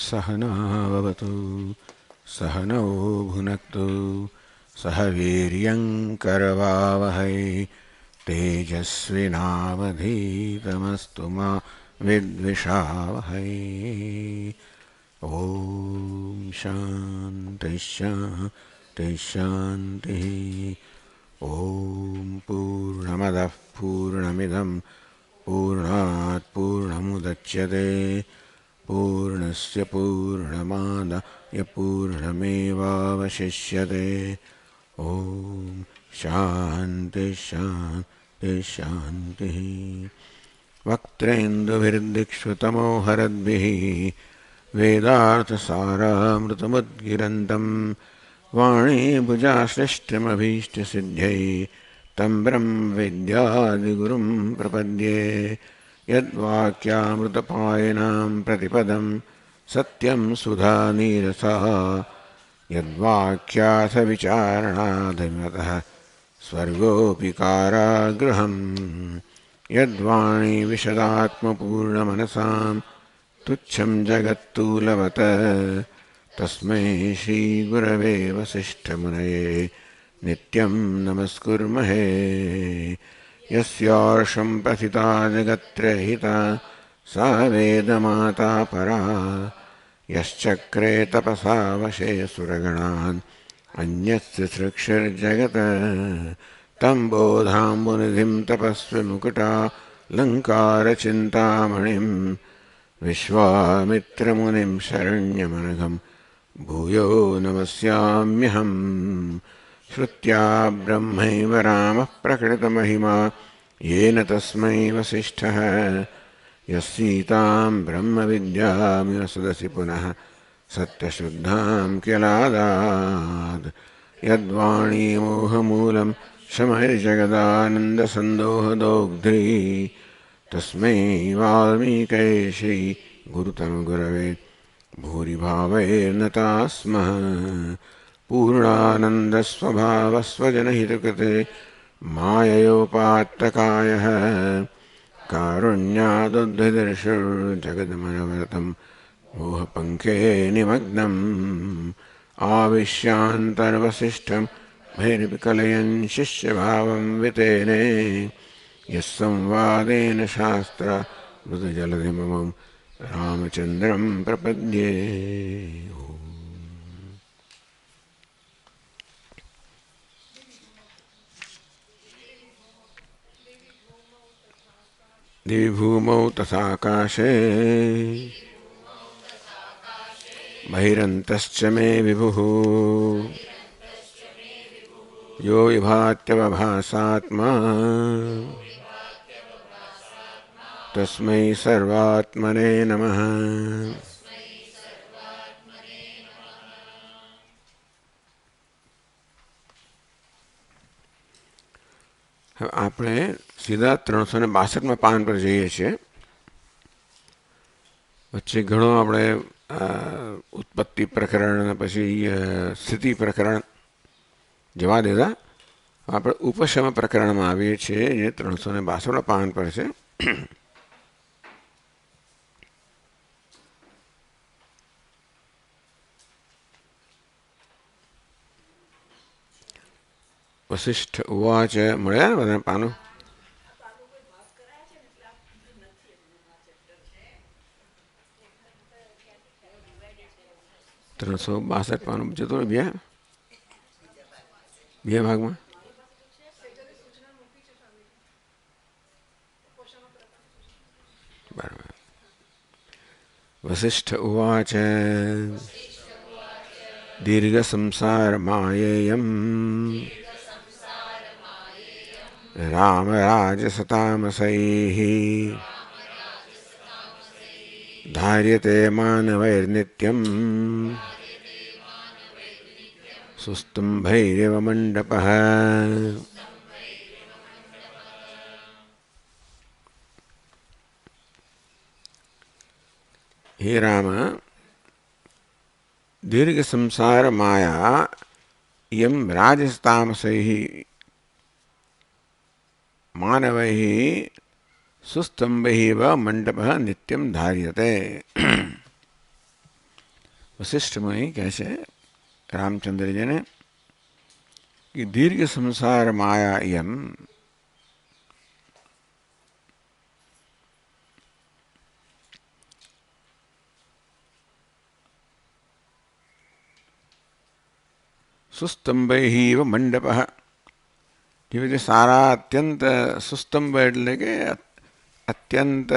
सहनाववतु सहनौ भुनक्तु सह वीर्यं करवावहै तेजस्विनावधीतमस्तु मा विद्विषावहै। ॐ शान्तिः शान्तिः शान्तिः। ॐ पूर्णमदः पूर्णमिदं पूर्णात् पूर्णमुदच्यते पूर्णस्य पूर्णमादाय पूर्णमेवावशिष्यते। ॐ शान्तिः शान्तिः शान्तिः। वक्त्रेन्दुभिर्दिक्षुतमोहरद्भिः वेदार्थसारामृतमुद्गिरन्तं वाणीभुजाश्रेष्ठमभीष्टसिद्ध्यै तं ब्रह्मविद्यादिगुरुं प्रपद्ये। यद्वाक्यामृतपायिनां प्रतिपदं सत्यं सुधानीरसः यद्वाक्यार्थविचारणाधीनतः स्वर्गोऽपि कारागृहम्। यद्वाणी विशदात्मपूर्णमनसां तुच्छं जगत्तूलवत् तस्मै श्रीगुरवे वसिष्ठमुनये नित्यं नमस्कुर्महे। यस्यार्षं प्रथिता जगत्त्रयहिता सा वेदमाता परा यश्चक्रे तपसा वशे सुरगणान् अन्यस्य सृक्षिर्जगत् तं बोधाम्बुनिधिं तपस्विमुकुटालङ्कारचिन्तामणिं विश्वामित्रमुनिं शरण्यमनघं भूयो नमस्याम्यहम्। श्रुत्या ब्रह्मैव रामः प्रकटितमहिमा येन तस्मै वसिष्ठः यस्सीतां ब्रह्मविद्यामिव सदसि पुनः सत्यशुद्धां किलादात्। यद्वाणी मोहमूलं शमैर्जगदानन्दसन्दोहदोग्ध्री तस्मै वाल्मीकये श्रीगुरुतमगुरवे भूरिभावैर्नता स्मः। पूर्णानन्दस्वभावस्वजनहितकृते माययोपात्तकायः कारुण्यादुद्धतिर्षुर्जगन्मनवरतं मोहपङ्खे निमग्नम् आविश्यान्तर्वसिष्ठं भैर्विकलयन् शिष्यभावं वितेने यः संवादेन शास्त्रामृतजलधिमं रामचन्द्रं प्रपद्ये। दिवि भूमौ तथाकाशे बहिरन्तश्च मे विभुः यो विभात्यवभासात्मा तस्मै सर्वात्मने नमः। હવે આપણે સીધા 362માં પાન પર જઈએ છીએ. વચ્ચે ઘણો આપણે ઉત્પત્તિ પ્રકરણ પછી સ્થિતિ પ્રકરણ જવા દેતા આપણે ઉપશમ પ્રકરણમાં આવીએ છીએ જે 362ના પાન પર છે. वसिष्ठ उवाच મળ્યા ને બધા પાનું 362 પાનું જતો બે ભાગમાં. બરાબર. वसिष्ठ उवाच दीर्घ संसार मायेयम् रामराजसतामसैः धार्यते मानवैर्नित्यम् सुस्तम्भैरिव मण्डपः. हे राम, दीर्घ संसार माया इयं राजसतामसैः मानवैः सुस्तंभैः व मंडपः नित्यं धार्यते. વશિષ્ઠ મુનિ કહે છે રામચંદ્રજીને કે દીર્ઘ સંસાર માયા એમ સુસ્તંભૈ મંડપ, જેવી રીતે સારા અત્યંત સુસ્તંભ એટલે કે અત્યંત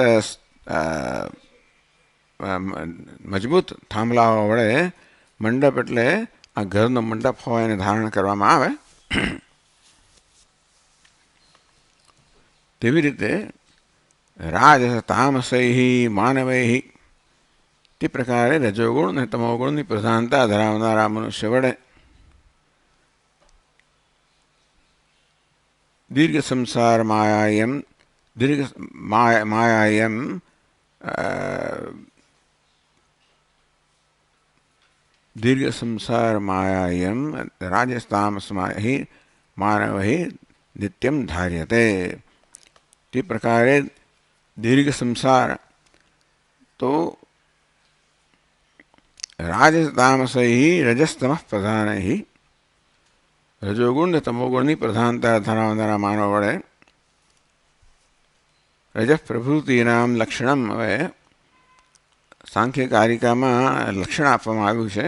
મજબૂત થાંભલાઓ વડે મંડપ એટલે આ ઘરનો મંડપ હોય એને ધારણ કરવામાં આવે, તેવી રીતે રાજસ તામસૈ માનવૈ, તે પ્રકારે રજોગુણ અને તમોગુણની પ્રધાનતા ધરાવનારા મનુષ્ય વડે દીર્ઘ સંસાર માયાયમ માયાયમ દીર્ઘ સંસાર માયાયમ રાજસ્તામસમાહિ માનવહિ નિત્યમ ધાર્યતે, તે પ્રકારે દીર્ઘ સંસાર તો રાજતામસૈ રજસ્તમ પ્રધાનૈ, રજોગુણ ને તમોગુણની પ્રધાનતા ધરાવનારા માનવ વડે રજઃ પ્રભૃતિનામ લક્ષણમ, હવે સાંખ્ય કારિકામાં લક્ષણ આપવામાં આવ્યું છે.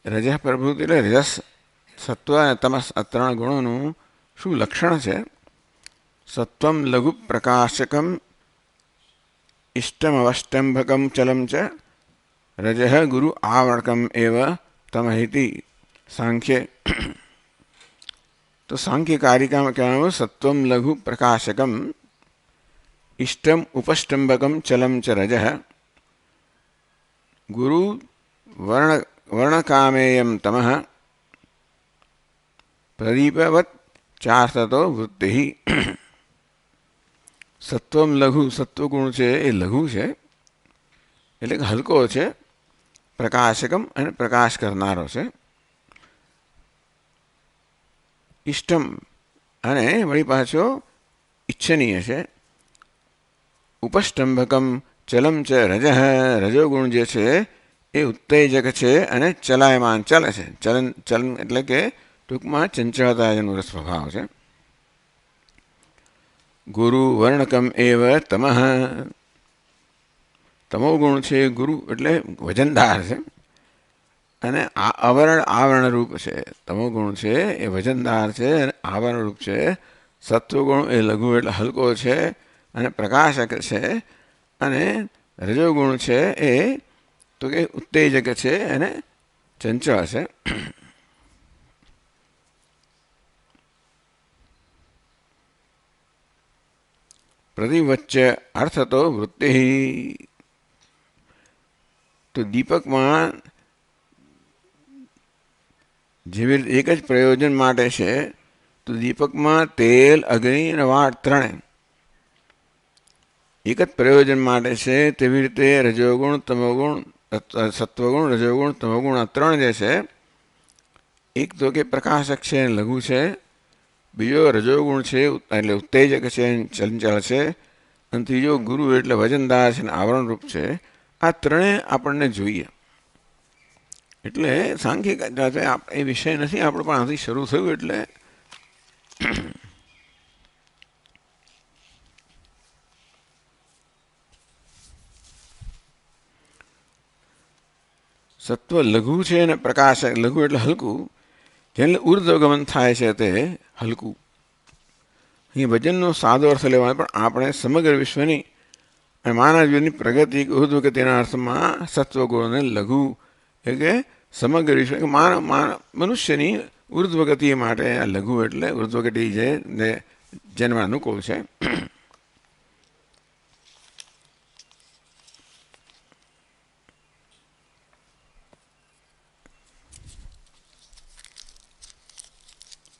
રજઃ પ્રભૃતિ એટલે રજસ સત્વ અને તમસ આ ત્રણ ગુણોનું શું લક્ષણ છે? સત્વમ લઘુ પ્રકાશકમ ઇષ્ટમ અવષ્ટંભકમ ચલમ ચ રજઃ ગુરુ આવર્ણકમ એવ તમહિતિ સાંખ્ય. તો સાંખ્ય કારિકામાં કહેવાનું સત્વમ લઘુ પ્રકાશકમ ઇષ્ટમ ઉપષ્ટંભકમ ચલમ ચ રજઃ ગુરુ વર્ણકામેયમ તમઃ પ્રદીપવત ચાર્થતો વૃત્તિ. સત્વમ લઘુ, સત્વગુણ છે એ લઘુ છે એટલે કે હલકો છે, પ્રકાશકમ અને પ્રકાશ કરનારો છે, ઇષ્ટમ અને વળી પાછો ઈચ્છનીય છે, ઉપષ્ટંભકમ ચલમ ચ રજઃ, રજોગુણ જે છે એ ઉત્તેજક છે અને ચલાયમાન ચાલે છે, ચલન એટલે કે ટૂંકમાં ચંચળતા જેનો સ્વભાવ છે. ગુરુ વર્ણકમ એવ તમઃ, તમોગુણ છે ગુરુ એટલે વજનદાર છે અને આવરણ રૂપ છે. તમોગુણ છે એ વજનદાર છે અને આવરણ રૂપ છે. સત્વગુણ એ લઘુ એટલે હલકો છે અને પ્રકાશક છે, અને રજોગુણ છે એ તો કે ઉત્તેજક છે અને ચંચળ છે. પ્રતિવચ્ચે અર્થ તો વૃત્તિ, તો દીપકમાં જેવી રીતે એક જ પ્રયોજન માટે છે, તો દીપકમાં તેલ, અગ્નિ અને વાળ ત્રણે એક જ પ્રયોજન માટે છે, તેવી રીતે રજોગુણ તમોગુણ સત્વગુણ રજોગુણ તમોગુણ આ ત્રણ જે છે, એક તો કે પ્રકાશક છે લઘુ છે, બીજો રજોગુણ છે એટલે ઉત્તેજક છે ચંચળ છે, અને ત્રીજો ગુરુ એટલે વજનદાર છે અને આવરણ રૂપ છે. આ ત્રણે આપણને જોઈએ એટલે સાંખ્ય એ વિષય નથી આપણો, પણ આથી શરૂ થયું એટલે સત્વ લઘુ છે અને પ્રકાશ લઘુ એટલે હલકું, જેને ઉર્ધ્વગમન થાય છે તે હલકું. અહીં વજનનો સાદો અર્થ લેવાનો, પણ આપણે સમગ્ર વિશ્વની અને માનવજીવનની પ્રગતિ ઉર્ધ્વગતિના અર્થમાં સત્વગુણને લઘુ એટલે કે સમગ્ર વિશ્વ મનુષ્યની ઉર્ધ્વગતિ માટે આ લઘુ એટલે ઉર્ધ્વગતિ જેને અનુકૂળ છે.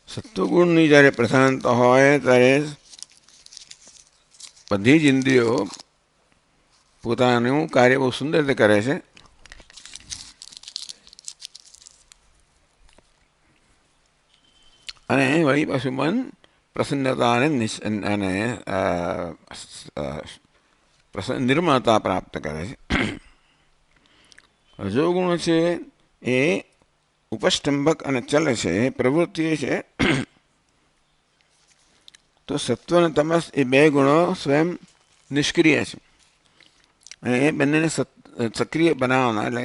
સત્વગુણની જ્યારે પ્રધાનતા હોય ત્યારે બધી જ ઇન્દ્રિયો પોતાનું કાર્ય બહુ સુંદર રીતે કરે છે, અને વળી પાછું મન પ્રસન્નતા અને નિર્મળતા પ્રાપ્ત કરે છે. રજોગુણ છે એ ઉપસ્તંભક અને ચલ છે, પ્રવૃત્તિ છે. તો સત્વ અને તમસ એ બે ગુણો સ્વયં નિષ્ક્રિય છે અને એ બંનેને સક્રિય બનાવવાના, એટલે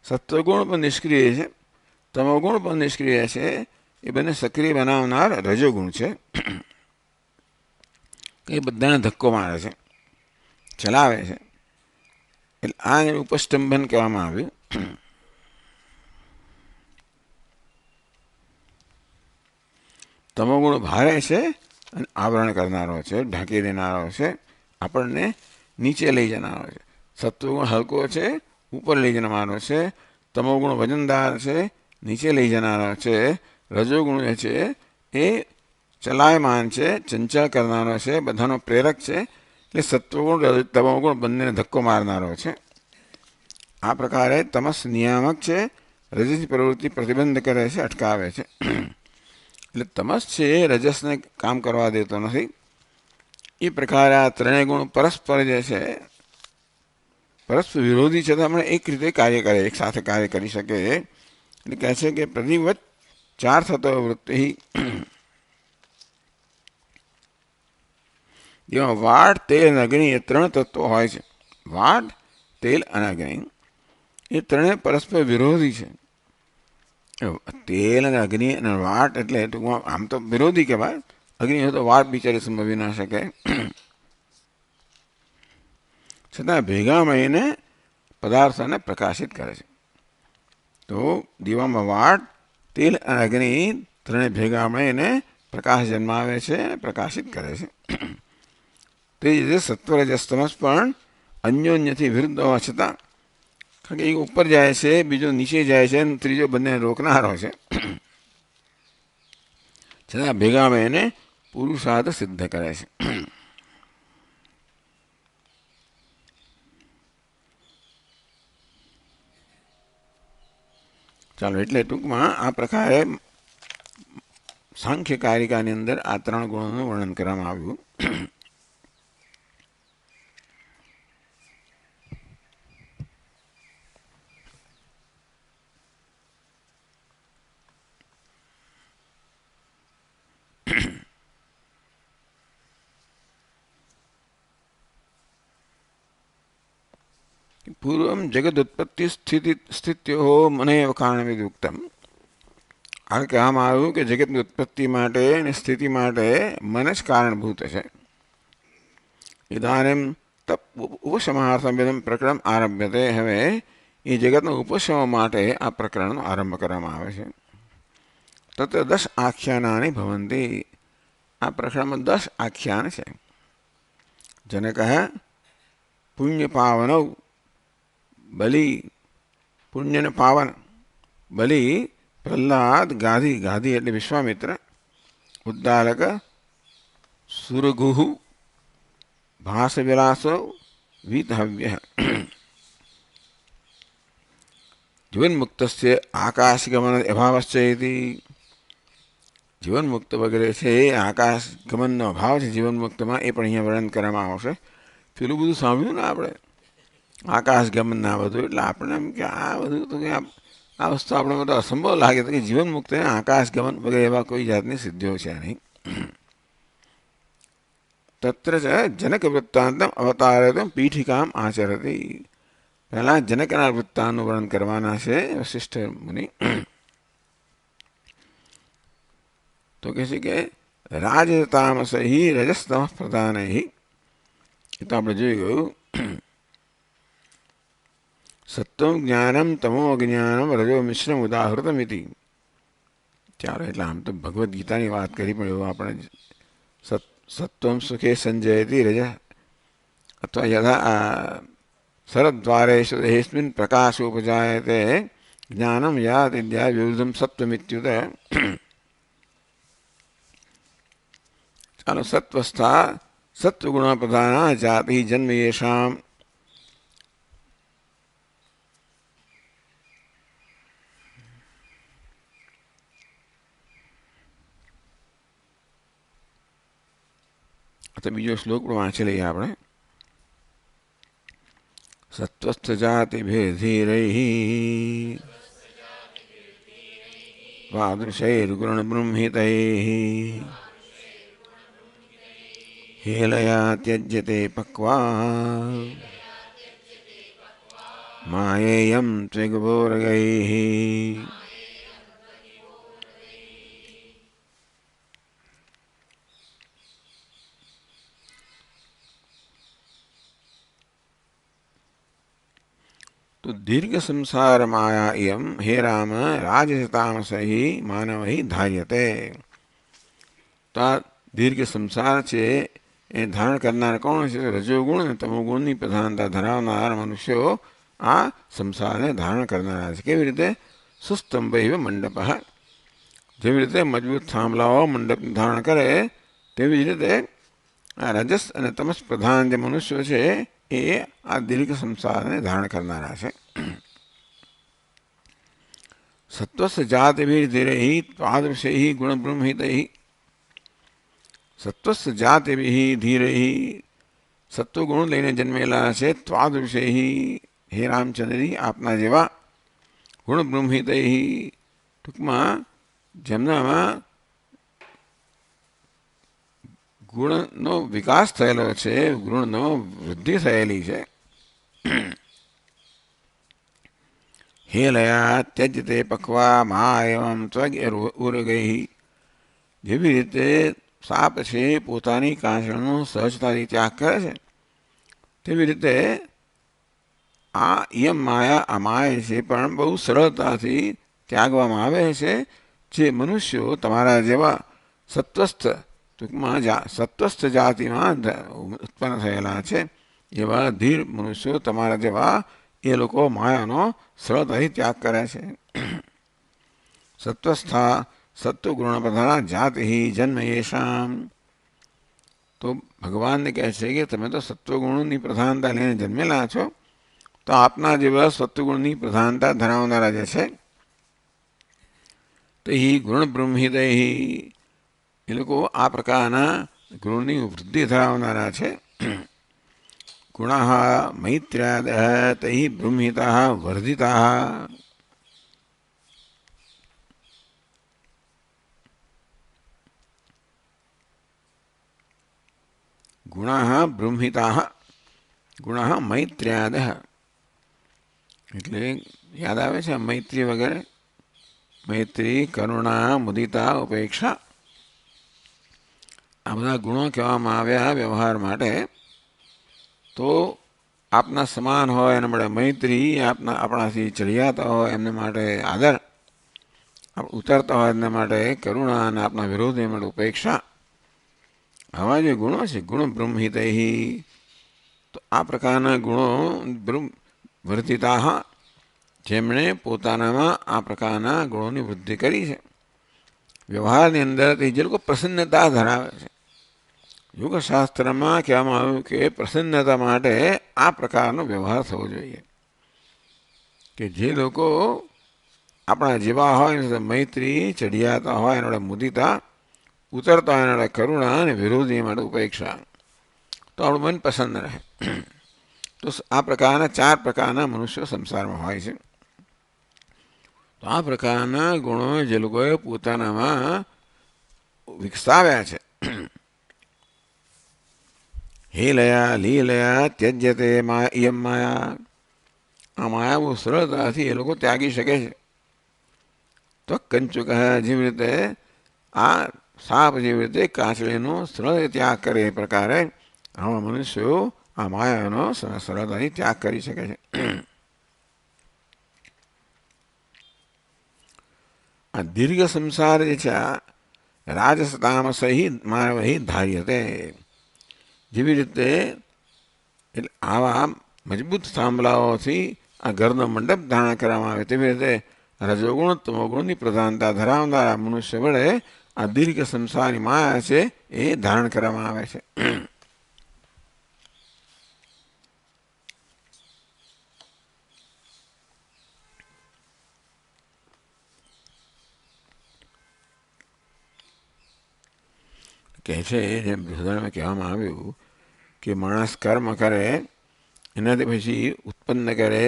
સત્વગુણ પણ નિષ્ક્રિય છે, તમોગુણ પણ નિષ્ક્રિય છે, એ બંને સક્રિય બનાવનાર રજોગુણ છે. એ બધાને ધક્કો મારે છે, ચલાવે છે, એટલે આ ઉપસ્તંભન કહેવામાં આવ્યું. તમોગુણ ભારે છે અને આવરણ કરનારો છે, ઢાંકી દેનારો છે, આપણને નીચે લઈ જનારો છે. સત્વગુણ હલકો છે, ઉપર લઈ જનારો છે. તમોગુણ વજનદાર છે, નીચે લઈ જનારો છે. રજોગુણ છે એ ચલાયમાન છે, ચંચળ કરનારો છે, બધાનો પ્રેરક છે. એટલે સત્વગુણ તમોગુણ બંનેને ધક્કો મારનારો છે. આ પ્રકારે તમસ નિયામક છે, રજસની પ્રવૃત્તિ પ્રતિબંધ કરે છે, અટકાવે છે. એટલે તમસ છે એ રજસને કામ કરવા દેતો નથી. એ પ્રકારે આ ત્રણેય ગુણ પરસ્પર જે છે, પરસ્પર વિરોધી છતાં પણ એક રીતે કાર્ય કરે, એક સાથે કાર્ય કરી શકે. એટલે કહે છે કે પ્રતિવત ચાર થતો વૃત્તિ, જેમાં વાડ, તેલ અને અગ્નિ એ ત્રણ તત્વો હોય છે. વાડ, તેલ અને અગ્નિ એ ત્રણેય પરસ્પર વિરોધી છે. તેલ અને અગ્નિ અને વાટ એટલે ટૂંકમાં આમ તો વિરોધી કહેવાય. અગ્નિ હોય તો વાટ બિચારી સંભવી ના શકે. છતાં ભેગા મળીને પદાર્થોને પ્રકાશિત કરે છે. તો દીવામાં વાટ, તેલ અને અગ્નિ ત્રણેય ભેગા મળીને પ્રકાશ જન્માવે છે અને પ્રકાશિત કરે છે. તે જ રીતે સત્વરજસ તમસ પણ અન્યોન્યથી વિરુદ્ધ હોવા છતાં, કારણ કે એક ઉપર જાય છે, બીજો નીચે જાય છે, અને ત્રીજો બંને રોકનારો છે, છતાં ભેગામાં એને પુરુષાર્થ સિદ્ધ કરે છે. ચાલો, એટલે ટૂંકમાં આ પ્રકારે સાંખ્ય કારિકાની અંદર આ ત્રણ ગુણોનું વર્ણન કરવામાં આવ્યું. પૂર્વમ જગદુત્પત્તિ સ્થિત્યો મનેવ કારણમિદ ઉક્તમ. આ કહેવામાં આવ્યું કે જગતની ઉત્પત્તિ માટે અને સ્થિતિ માટે મન જ કારણભૂત છે. ઇદાનીમ ઉપશમાર્થમ પ્રકરણ આરભ્યતે. હવે એ જગતનો ઉપશમ માટે આ પ્રકરણનો આરંભ કરવામાં આવે છે. તત્ર 10 આખ્યાનાની ભવંતી. આ પ્રકરણમાં 10 આખ્યાન છે. જનક પુણ્ય પાવનૌ, બલિ પુણ્યને પાવન, બલિ પ્રહલાદ, ગાધી, ગાધી એટલે વિશ્વામિત્ર, ઉદ્દાલક સુરગુહુ, ભાસવિલાસો, વીતહવ્ય. જીવનમુક્તસ્ય આકાશગમન અભાવશ્ચેતિ. જીવનમુક્ત વગેરે છે એ આકાશ ગમનનો અભાવ છે જીવનમુક્તમાં, એ પણ અહીંયા વર્ણન કરવામાં આવશે. પેલું બધું સાંભળ્યું ને આપણે, આકાશ ગમન ના બધું, એટલે આપણે એમ કે આ બધું તો આ વસ્તુ આપણે બધું અસંભવ લાગે તો કે જીવન મુક્ત આકાશ ગમન વગેરે એવા કોઈ જાતની સિદ્ધિઓ છે નહીં. તત્ર જનક વૃત્તાંતમ અવતારયમ પીઠિકામ આચરતી. પહેલા જનકના વૃત્તાંતનું વર્ણન કરવાના છે વશિષ્ઠ મુનિ. તો કહે છે કે રાજતામસ રજસ્તમ પ્રધાન, એ તો આપણે જોઈ ગયું. સત્વમ જ્ઞાનમ તમો અજ્ઞાનમ રજો મિશ્રમ ઉદાહૃતમિતિ. ચાલો, એટલે આમ તો ભગવદ્ ગીતાની વાત કરી, પણ એવું આપણે સત્વમ સુખે સંજયતી રજ અથવા યથા શરદ્વારેષુ દેહેસ્મિન પ્રકાશોપજાયતે જ્ઞાનમ યાત ઇદ્યા વિરુદ્ધમ સત્વમિત્યુત. ચાલો, સત્વસ્થા સત્વગુણ પ્રધાના જાતિ જન્મ યેષામ. તો બીજો શ્લોક પણ વાંચી લઈએ આપણે. सत्वस्थ जातिभिर्धीरैः वादृशैर्गुणबृंहितैः हेलया त्यज्यते पक्वा मायेयं त्रिगुभोरगैः। तो दीर्घ संसार माया इयम हे राम राजसतामस ही मानव ही धार्यते। तो आ दीर्घ संसार છે એ ધારણ કરનાર કોણ છે? રજોગુણ અને તમોગુણની પ્રધાનતા ધરાવનાર મનુષ્યો આ સંસારને ધારણ કરનારા છે. કેવી રીતે? સુસ્તંભૈવ મંડપ, જેવી રીતે મજબૂત થાંભલાઓ મંડપ ધારણ કરે તેવી જ રીતે આ રજસ અને તમસ પ્રધાન જે મનુષ્યો છે એ આ દીર્ઘ સંસારને ધારણ કરનારા છે. સત્વસ્ય જાતિભિર્ધીરૈઃ ત્વાદૃશૈઃ ગુણબ્રહ્મહિતૈઃ. સત્વસ્ય જાતિભિઃ ધીરૈઃ, સત્વગુણ લઈને જન્મેલા છે. ત્વાદૃશૈઃ, હે રામચંદ્રજી આપના જેવા. ગુણબ્રહ્મહિતૈઃ, ટૂંકમાં જેમનામાં ગુણનો વિકાસ થયેલો છે, ગુણનો વૃદ્ધિ થયેલી છે. હેલયા ત્યજતે પક્વા મા એવમ ત્વગ ઉરગૈ. જેવી રીતે સાપ છે પોતાની કાંસળનો સહજતાથી ત્યાગ કરે છે, તેવી રીતે આ યમ માયા, આ માયા છે પણ બહુ સરળતાથી ત્યાગવામાં આવે છે. જે મનુષ્યો તમારા જેવા સત્વસ્થ, ટૂંકમાં સત્વસ્થ જાતિમાં ઉત્પન્ન થયેલા છે એવા ધીર મનુષ્યો તમારા જેવા એ લોકો માયાનો સરળતાથી ત્યાગ કરે છે. સત્વસ્થા સત્વગુણ પ્રધાના જાતિ જન્મ યેષામ. તો ભગવાનને કહે છે કે તમે તો સત્વગુણની પ્રધાનતા લઈને જન્મેલા છો, તો આપના જેવા સત્વગુણની પ્રધાનતા ધરાવનારા જે છે તો એ ગુણ બ્રહ્મિદય, એ લોકો આ પ્રકારના ગુણની વૃદ્ધિ ધરાવનારા છે. ગુણ મૈત્ર્યાદ તૈ બ્રહ્મિતા વર્ધિતા. ગુણ બ્રહ્મિતા, ગુણ મૈત્ર્યાદ, એટલે યાદ આવે છે મૈત્રી વગેરે. મૈત્રી, કરુણા, મુદિતા, ઉપેક્ષા, આ બધા ગુણો કહેવામાં આવ્યા વ્યવહાર માટે. તો આપના સમાન હોય એના માટે મૈત્રી, આપણાથી ચડિયાતા હોય એમને માટે આદર, ઉતરતા હોય એના માટે કરુણા, અને આપના વિરોધી માટે ઉપેક્ષા. આવા જે ગુણો છે ગુણ બ્રહ્મિતૈ, તો આ પ્રકારના ગુણો વર્ધિતા, જેમણે પોતાનામાં આ પ્રકારના ગુણોની વૃદ્ધિ કરી છે. વ્યવહારની અંદર જે લોકો પ્રસન્નતા ધરાવે છે, યોગશાસ્ત્રમાં કહેવામાં આવ્યું કે પ્રસન્નતા માટે આ પ્રકારનો વ્યવહાર થવો જોઈએ. કે જે લોકો આપણા જેવા હોય, મૈત્રી, ચડિયાતા હોય એના માટે મુદિતા, ઉતરતા હોય એના માટે કરુણા, અને વિરોધી માટે ઉપેક્ષા, તો આપણું મન પ્રસન્ન રહે. તો આ પ્રકારના 4 પ્રકારના મનુષ્યો સંસારમાં હોય છે. તો આ પ્રકારના ગુણો જે લોકોએ પોતાનામાં વિકસાવ્યા છે. હેલયા લીલયા ત્યજ્યતે યમ માયા. આ માયા બહુ સરળતાથી એ લોકો ત્યાગી શકે છે. તો કંચુક, જેવી રીતે આ સાપ જેવી રીતે કાંસળીનો સરળ ત્યાગ કરે એ પ્રકારે આવા મનુષ્યો આ માયાનો સરળતાથી ત્યાગ કરી શકે છે. આ દીર્ઘ સંસાર જે છે આ રાજસ તામસ માનવ ધાર્યતે. જેવી રીતે એટલે આવા મજબૂત થાંભલાઓથી આ ઘરનો મંડપ ધારણ કરવામાં આવે, તેવી રીતે રજોગુણ તમોગુણની પ્રધાનતા ધરાવનારા મનુષ્ય વડે આ દીર્ઘ સંસારની માયા છે એ ધારણ કરવામાં આવે છે. કહે છે જેમ બૃહદારણ્યમાં કહેવામાં આવ્યું કે માણસ કર્મ કરે એનાથી પછી ઉત્પન્ન કરે,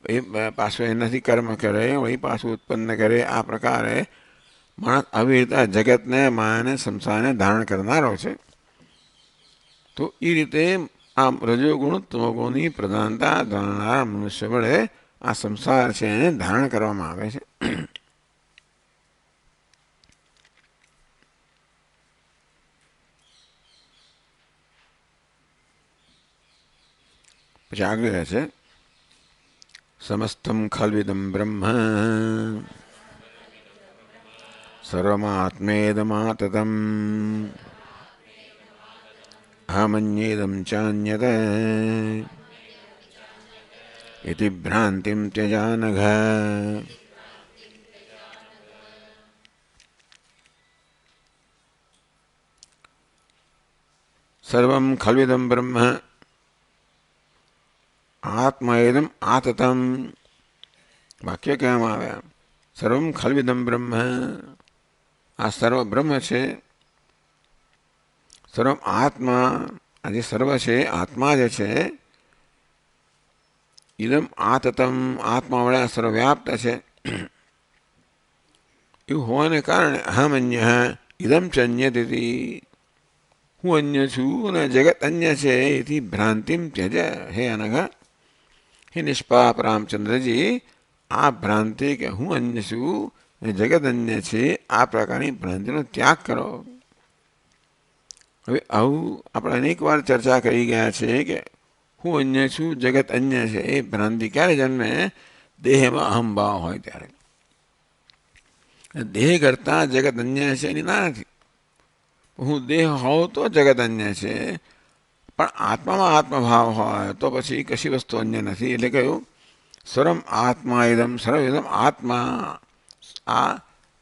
એ પાછો એનાથી કર્મ કરે, વળી પાછું ઉત્પન્ન કરે. આ પ્રકારે માણસ આવી રીતે જગતને, માયાને, સંસારને ધારણ કરનારો છે. તો એ રીતે આ રજોગુણ તમોગુણની પ્રધાનતા ધરાવનાર મનુષ્ય વડે આ સંસાર છે એને ધારણ કરવામાં આવે છે. પછી આગળ રહે છે સમસ્તમ ખલ્વિદમ બ્રહ્મ સર્વમાત્મેદમાતતમ અહમન્યેદમ ચાન્યત ઇતિ ભ્રાંતિમ ત્યજાનઘ. સર્વમ ખલ્વિદમ બ્રહ્મ આત્મએદમ આતતમ. વાક્ય કહેવામાં આવ્યા સર્વમ ખલ્વિદમ બ્રહ્મ, આ સર્વ બ્રહ્મ છે. સર્વ આત્મા, આ જે સર્વ છે આત્મા જે છે, ઇદમ આતતમ, આત્મા વડે સર્વવ્યાપ્ત છે. એવું હોવાને કારણે અહમ અન્ય ઇદમ ચ અન્યતી, હું અન્ય છું અને જગત અન્ય છે. એથી ભ્રાંતિમ ત્યજ. હે અનઘ, હે નિષ્પાપ રામચંદ્રજી, આ ભ્રાંતિ કે હું અન્ય છું અને જગત અન્ય છે, આ પ્રકારની ભ્રાંતિનો ત્યાગ કરો. હવે આવું આપણે અનેક વાર ચર્ચા કરી ગયા છે કે હું અન્ય છું, જગત અન્ય છે. એ ભ્રાંતિ ક્યારે જન્મે? દેહમાં અહમભાવ હોય ત્યારે. દેહ કરતા જગત અન્ય છે એની ના નથી. હું દેહ હોઉં તો જગત અન્ય છે, પણ આત્મામાં આત્મભાવ હોય તો પછી કશી વસ્તુ અન્ય નથી. એટલે કહ્યું સર્વમ આત્મા ઇદમ, સર્વઇદમ આત્મા, આ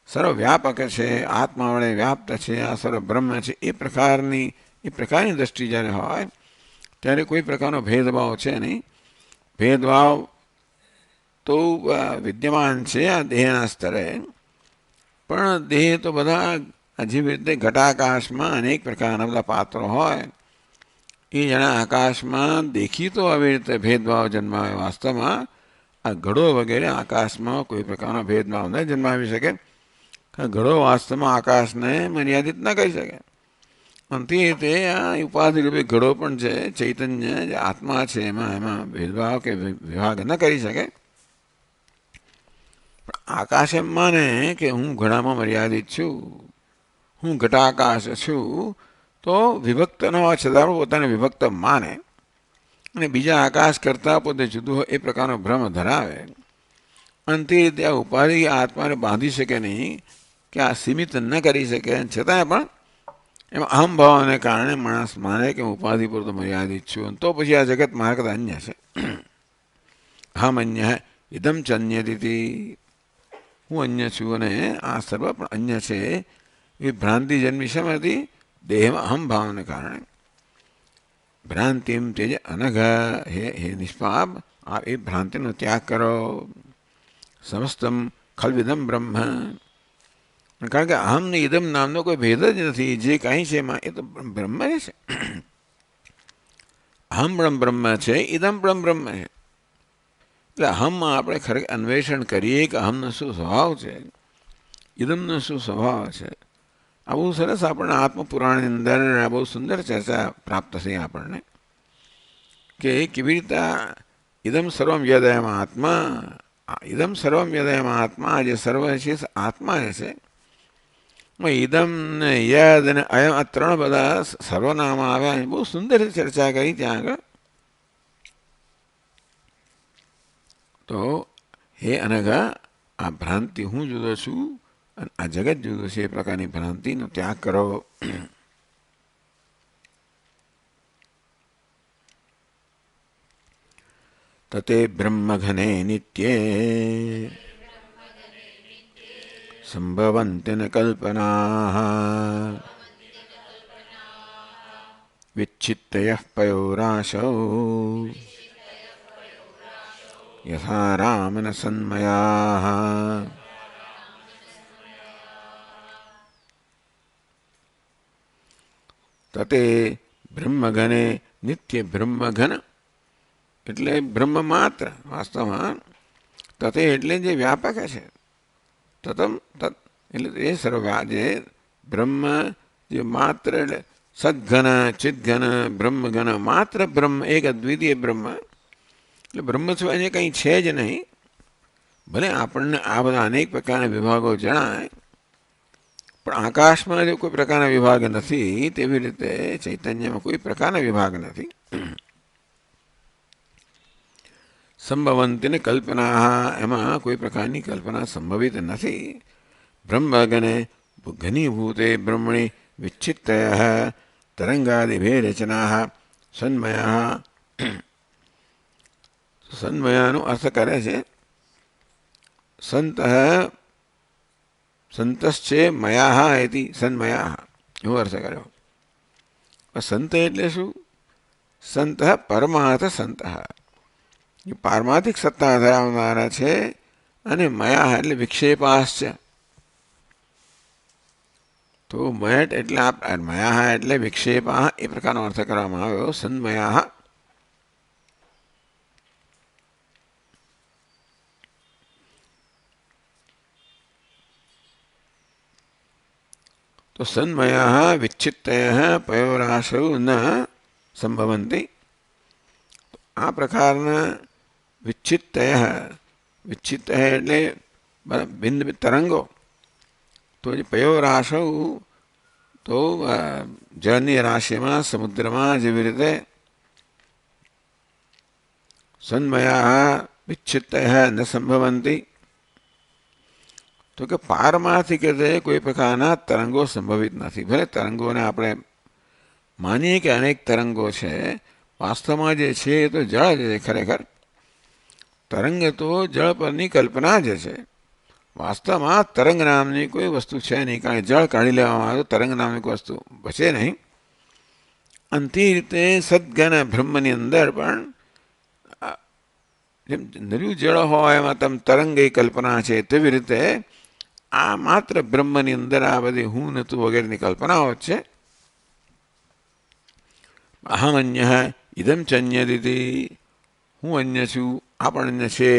સર્વવ્યાપક છે, આત્મા વડે વ્યાપ્ત છે, આ સર્વ બ્રહ્મ છે. એ પ્રકારની દ્રષ્ટિ જ્યારે હોય ત્યારે કોઈ પ્રકારનો ભેદભાવ છે નહીં. ભેદભાવ તો વિદ્યમાન છે આ દેહના સ્તરે, પણ દેહ તો બધા જેવી રીતે ઘટાકાશમાં અનેક પ્રકારના બધા પાત્રો હોય, એ જાણે આકાશમાં દેખી તો આવી રીતે ભેદભાવ જન્માવે. વાસ્તવમાં આ ઘડો વગેરે આકાશમાં કોઈ પ્રકારનો ભેદભાવ ન જન્માવી શકે. ઘડો વાસ્તવમાં આકાશને મર્યાદિત ન કરી શકે. અંતે તે આ ઉપાધિરૂપી ઘડો પણ છે, ચૈતન્ય જે આત્મા છે, એમાં ભેદભાવ કે વિભાગ ન કરી શકે. પણ આકાશ એમ માને કે હું ઘડામાં મર્યાદિત છું, હું ઘટાકાશ છું, તો વિભક્ત ન હોવા છતાં પોતાને વિભક્ત માને અને બીજા આકાશ કરતાં પોતે જુદું હોય એ પ્રકારનો ભ્રમ ધરાવે. અંતે ત્યાં ઉપાધિ આત્માને બાંધી શકે નહીં, કે આ સીમિત ન કરી શકે. છતાંય પણ એમાં અહમભાવને કારણે માણસ માને કે હું ઉપાધિ પર તો મર્યાદિત છું, તો પછી આ જગત મારા કરતાં અન્ય છે. અહમ અન્ય ઇદમ ચ અન્યતી, હું અન્ય છું અને આ સર્વ પણ અન્ય છે. એ ભ્રાંતિ જન્મી શેમાંથી? દેહમાં અહમભાવને કારણે. ભ્રાંતિમ તેજ અનઘ. હે નિષ્પાપ, આ એ ભ્રાંતિનો ત્યાગ કરો. સમસ્તમ ખલ્વિદમ બ્રહ્મ, કારણ કે અહમ ને ઇદમ નામનો કોઈ ભેદ જ નથી. જે કાંઈ છે એમાં એ તો બ્રહ્મ છે. અહમ પણ બ્રહ્મ છે, ઇદમ પણ બ્રહ્મ છે. એટલે અહમમાં આપણે ખરેખર અન્વેષણ કરીએ કે અહમનો શું સ્વભાવ છે, ઇદમનો શું સ્વભાવ છે. આ બહુ સરસ આપણને આત્મપુરાણની અંદર બહુ સુંદર ચર્ચા પ્રાપ્ત થઈ આપણને, કે કેવી રીતે ઇદમ સર્વમ યદયમ આત્મા, ઇદમ સર્વમ યદયમ આત્મા, જે સર્વ છે આત્મા છે. ઇદમ ને યદ અને અયમ, આ ત્રણ બધા સર્વનામ આવ્યા. બહુ સુંદર ચર્ચા કરી ત્યાં આગળ. તો હે અનઘા, આ ભ્રાંતિ હું જુદો છું અને આ જગત જુદો છે, એ પ્રકારની ભ્રાંતિનો ત્યાગ કરો. તતે બ્રહ્મઘને નિત્યે સંભવન્તિ ન કલ્પનાઃ વિચ્છિત્તયઃ પયોરાશૌ યથા રામન સન્મયાઃ. તતે બ્રહ્મઘને નિત્ય બ્રહ્મઘન, એટલે બ્રહ્મ માત્ર વાસ્તવમાં તતે એટલે જે વ્યાપક છે તતમ તત એટલે એ સર્વ જે બ્રહ્મ જે માત્ર એટલે સદઘન ચિદઘન બ્રહ્મઘન માત્ર બ્રહ્મ એક અદ્વિતીય બ્રહ્મ એટલે બ્રહ્મ સિવાય કંઈ છે જ નહીં. ભલે આપણને આ બધા અનેક પ્રકારના વિભાગો જણાય પણ આકાશમાં જો કોઈ પ્રકારના વિભાગ નથી તેવી રીતે ચૈતન્યમાં કોઈ પ્રકારના વિભાગ નથી. સંભવંતીને કલ્પના એમાં કોઈ પ્રકારની કલ્પના સંભવિત નથી. બ્રહ્મગણે ઘનીભૂતે બ્રહ્મણી વિચ્છિત્તય તરંગાદિભે રચના સન્મયા. સન્મયાનો અર્થ કરે છે સંત સંતશ્ચે મયા એતિ સન્મયા એવો અર્થ કર્યો. સંત એટલે શું? સંત પરમાર્થ સંત પારમાર્થિક સત્તા ધરાવનારા છે અને મયા એટલે વિક્ષેપાશ્ચ. તો મયટ એટલે મયા એટલે વિક્ષેપા એ પ્રકારનો અર્થ કરવામાં આવ્યો સન્મયા. તો સન્મયા વિચ્છિત્તય પયોરાશૌ ન સંભવંતી. આ પ્રકારના વિચ્છિત્તય વિચ્છિત્તય એટલે બિંદ તરંગો. તો જે પયોરાશૌ તો જળની રાશિમાં સમુદ્રમાં જેવી રીતે સન્મયા વિચ્છિત્તય ન સંભવંતી. તો કે પારમાર્થિક રીતે કોઈ પ્રકારના તરંગો સંભવિત નથી. ભલે તરંગોને આપણે માનીએ કે અનેક તરંગો છે, વાસ્તવમાં જે છે એ તો જળ જ છે. ખરેખર તરંગ તો જળ પરની કલ્પના જ છે. વાસ્તવમાં તરંગ નામની કોઈ વસ્તુ છે નહીં, કારણ કે જળ કાઢી લેવામાં આવે તો તરંગ નામની કોઈ વસ્તુ બચે નહીં. અને તે રીતે સદગન બ્રહ્મની અંદર પણ જેમ નર્યું જળ હોય એમાં તમે તરંગ એ કલ્પના છે, તેવી રીતે આ માત્ર બ્રહ્મની અંદર આ બધી હું નતું વગેરેની કલ્પનાઓ જ છે. અહમ અન્ય ઇદમ ચ અન્યદિતિ, હું અન્ય છું, આ પણ અન્ય છે,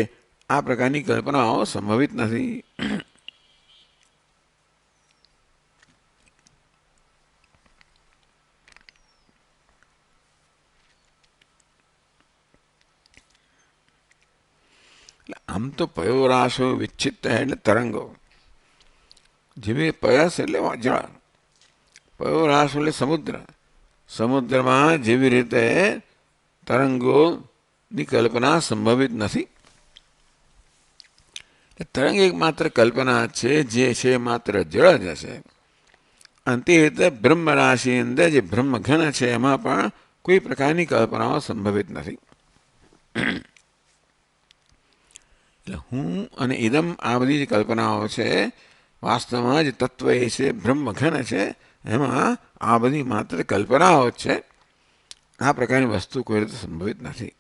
આ પ્રકારની કલ્પનાઓ સંભવિત નથી. આમ તો પયોરાશો વિચ્છિત્ત એટલે તરંગો. જેવી પયસ એટલે જળ, પયોરાશ એટલે સમુદ્ર. સમુદ્રમાં જેવી રીતે તરંગોની કલ્પના સંભવિત નથી. તરંગ એક માત્ર કલ્પના છે, જે છે માત્ર જળ જ હશે. અને તે રીતે બ્રહ્મ રાશિની અંદર જે બ્રહ્મઘન છે એમાં પણ કોઈ પ્રકારની કલ્પનાઓ સંભવિત નથી. એટલે હું અને ઇદમ આ બધી જે કલ્પનાઓ છે વાસ્તવમાં જે તત્વ એ છે બ્રહ્મઘન છે એમાં આ બધી માત્ર કલ્પનાઓ જ છે. આ પ્રકારની વસ્તુ કોઈ રીતે સંભવિત નથી.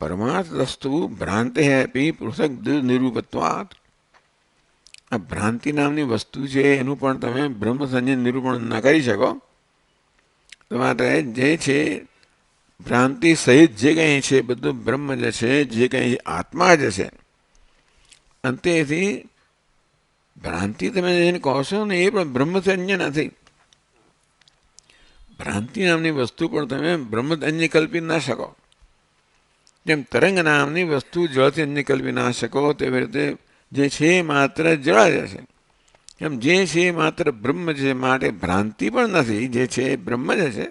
પરમાર્થ વસ્તુ ભ્રાંતિ આપી પૃથક નિરૂપત્વાત. આ ભ્રાંતિ નામની વસ્તુ છે એનું પણ તમે બ્રહ્મ સંજ્ઞ નિરૂપણ ન કરી શકો. માટે જે છે ભ્રાંતિ સહિત જે કંઈ છે બધું બ્રહ્મ જ છે, જે કંઈ આત્મા જ છે. અને તેથી ભ્રાંતિ તમે જેને કહો છો ને એ પણ બ્રહ્મ સંજ્ઞ નથી. ભ્રાંતિ નામની વસ્તુ પણ તમે બ્રહ્મ અન્ય કલ્પી ના શકો. જેમ તરંગ નામની વસ્તુ જળથી અન્ય કલ્પી ના શકો તેવી રીતે જે છે માત્ર જળ જ છે. એમ જે છે માત્ર બ્રહ્મ છે, માટે ભ્રાંતિ પણ નથી, જે છે બ્રહ્મ જ છે.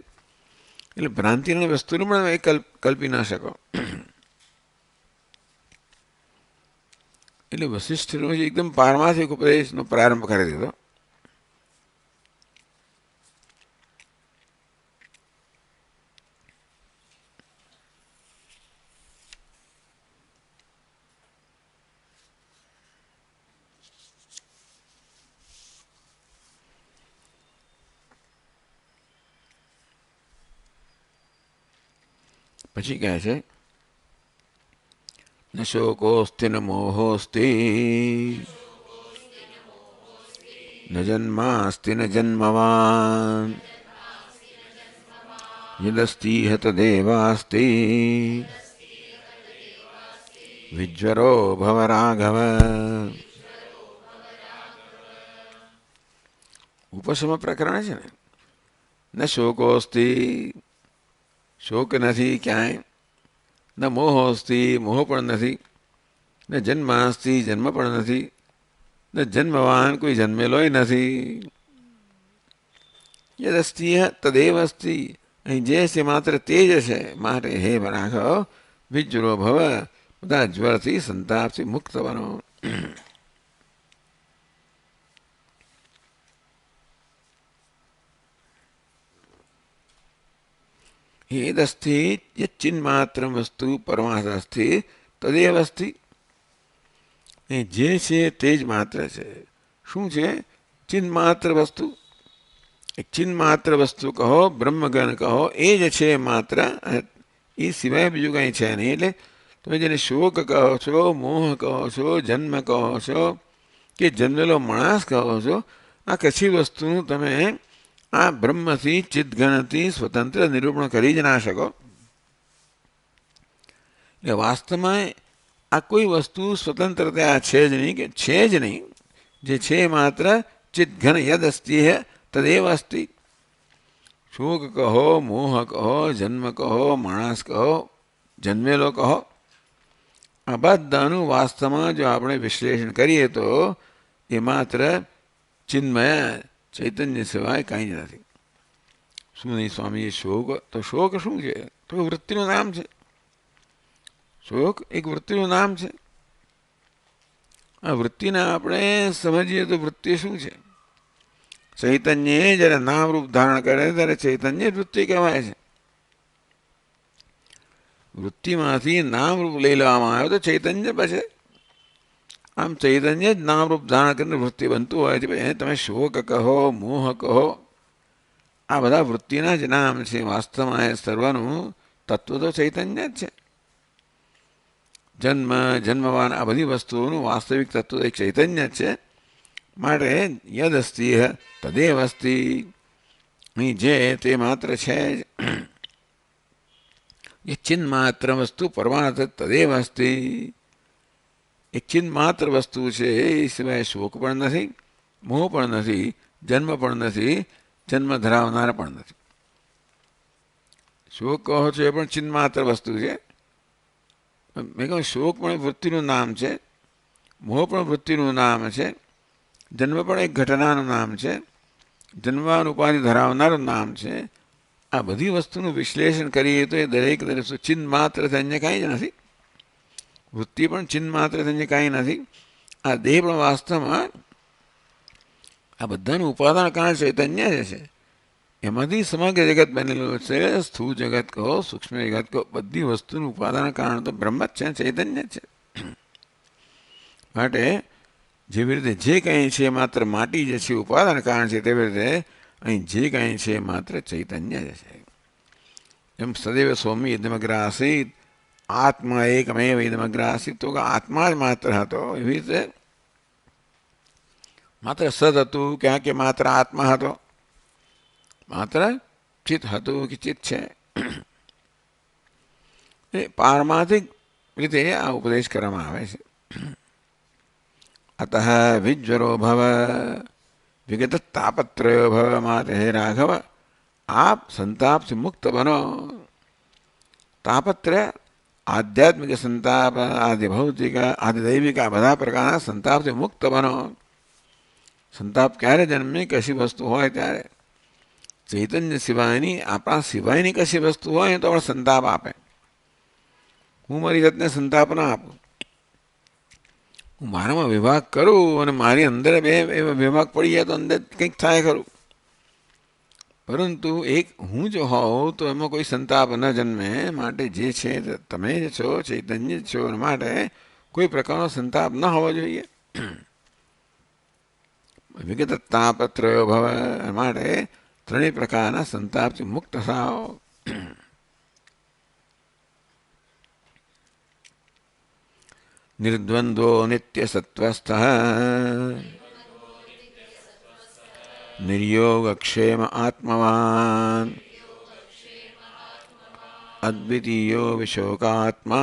એટલે ભ્રાંતિની વસ્તુને પણ એ કલ્પી ના શકો. એટલે વશિષ્ઠનો એકદમ પારમાર્થિક ઉપદેશનો પ્રારંભ કરી દીધો. પછી કહે છે ન શોકોસ્તિ ન મોહોસ્તિ ન જન્માસ્તિ ન જન્મવાન યદસ્તિહ તદેવાસ્તિ વિજ્વરો ભવ રાઘવ. ઉપશમ પ્રકરણ છે ને. ન શોકોસ્તિ, શોક નથી ક્યાંય. ન મોહોસ્તિ, મોહ પણ નથી. ન જન્માસ્તિ, જન્મ પણ નથી. ન જન્મવાન, કોઈ જન્મેલોય નથી. યદસ્તિ તદેવ અસ્તિ, અહીં જે છે માત્ર તે જ છે. માટે હે રાઘવ વિજ્રો ભવ, બધા જ્વરથી સંતાપથી મુક્ત બનો. હેદસ્તિ યચ્ચિન્માત્ર વસ્તુ પરમાર્થસ્તિ તદેવ અસ્તિ. એ જે છે તે જ માત્ર છે. શું છે? ચિન્માત્ર વસ્તુ. એક ચિન્માત્ર વસ્તુ કહો, બ્રહ્મગણ કહો, એ જ છે માત્ર. એ સિવાય બીજું કંઈ છે નહીં. એટલે તમે જેને શોક કહો છો, મોહ કહો છો, જન્મ કહો છો, કે જન્મેલો માણસ કહો છો, આ કશી વસ્તુનું તમે આ બ્રહ્મથી ચિદગણથી સ્વતંત્ર નિરૂપણ કરી જ ના શકો. એટલે વાસ્તવમાં આ કોઈ વસ્તુ સ્વતંત્રતા છે જ નહીં, કે છે જ નહીં. જે છે માત્ર ચિદઘન યદ અસ્તિ તદેવ અસ્તિ. શોક કહો, મોહ કહો, જન્મ કહો, માણસ કહો, જન્મેલો કહો, આ બધાનું વાસ્તવમાં જો આપણે વિશ્લેષણ કરીએ તો એ માત્ર ચિન્મય ચૈતન્ય સિવાય કાંઈ જ નથી. શું નહીં સ્વામી? શોક તો શોક શું છે? તો વૃત્તિનું નામ છે. શોક એક વૃત્તિનું નામ છે. આ વૃત્તિને આપણે સમજીએ તો વૃત્તિ શું છે? ચૈતન્ય જ્યારે નામ રૂપ ધારણ કરે ત્યારે ચૈતન્ય વૃત્તિ કહેવાય છે. વૃત્તિમાંથી નામ રૂપ લઈ લેવામાં આવે તો ચૈતન્ય બચે. આમ ચૈતન્ય જ નામ રૂપ ધારણ કરીને વૃત્તિ બનતું હોય છે. એને તમે શોક કહો, મોહ કહો, આ બધા વૃત્તિના જ નામ છે. વાસ્તવમાં એ સર્વનું તત્વ તો ચૈતન્ય જ છે. જન્મ, જન્મવાન આ બધી વસ્તુઓનું વાસ્તવિક તત્વ એક ચૈતન્ય જ છે. માટે યદ અસ્તિ તદેવ અસ્તિ, અહીં જે તે માત્ર છે જ. એ ચિન્માત્ર વસ્તુ પરમાર્થ તદેવ અસ્તિ. એક ચિન્માત્ર વસ્તુ છે. એ સિવાય શોક પણ નથી, મોહ પણ નથી, જન્મ પણ નથી, જન્મ ધરાવનાર પણ નથી. શોક કહો છો એ પણ ચિન્માત્ર વસ્તુ છે. મેં કહ્યું શોક પણ વૃત્તિનું નામ છે, મોહ પણ વૃત્તિનું નામ છે, જન્મ પણ એક ઘટનાનું નામ છે, જન્મવાન ઉપાધિ ધરાવનારું નામ છે. આ બધી વસ્તુનું વિશ્લેષણ કરીએ તો એ દરેક વસ્તુ ચિન્હ માત્ર અન્ય કાંઈ જ નથી. વૃત્તિ પણ ચિન્હ માત્ર અન્ય કાંઈ નથી. આ દેહ પણ વાસ્તવમાં આ બધાનું ઉપાદાન કારણ ચૈતન્ય જ છે. એમાંથી સમગ્ર જગત બનેલું છે. સ્થૂળ જગત કહો, સૂક્ષ્મ જગત કહો, બધી વસ્તુનું ઉપાદાન કારણ તો બ્રહ્મ જ છે, ચૈતન્ય જ છે. માટે જેવી રીતે જે કંઈ છે માત્ર માટી જે છે ઉપાદાન કારણ છે, તેવી રીતે અહીં જે કંઈ છે માત્ર ચૈતન્ય જ છે. એમ સદૈવ સ્વામી ઇદમગ્ર આસીત, આત્મા એકમેવ ઇદમગ્ર આસીત, તો આત્મા જ માત્ર હતો. એવી રીતે માત્ર સદ હતું ક્યાં કે માત્ર આત્મા હતો, માત્ર ચિત્ત હતું કે ચિત્ત છે. એ પારમાર્થિક રીતે આ ઉપદેશ કરવામાં આવે છે. અતઃ વિજ્વરો ભવ, વિગત તાપત્રયો ભવ. માટે હે રાઘવ આપ સંતાપથી મુક્ત બનો. તાપત્રય આધ્યાત્મિક સંતાપ, આદિ ભૌતિક, આદિ દૈવિક, આ બધા પ્રકારના સંતાપથી મુક્ત બનો. સંતાપ ક્યારે જન્મે? કશી વસ્તુ હોય ત્યારે. ચૈતન્ય સિવાયની, આપણા સિવાયની કશી વસ્તુ હોય તો પણ સંતાપ આપે. હું મારી જાતને સંતાપ ના આપું. હું મારામાં વિભાગ કરું અને મારી અંદર બે વિભાગ પડી જાય તો અંદર કંઈક થાય ખરું. પરંતુ એક હું જો હોઉં તો એમાં કોઈ સંતાપ ન જન્મે. માટે જે છે તમે જ છો, ચૈતન્ય જ છો, માટે કોઈ પ્રકારનો સંતાપ ન હોવો જોઈએ. વિગત તાપત્રયો ભવ. માટે ત્રણેય પ્રકારના સંતાપથી મુક્ત થાઓ. निर्द्वन्द्वो नित्यसत्त्वस्थः निर्योगक्षेम आत्मवान् अद्वितीयो विशोकात्मा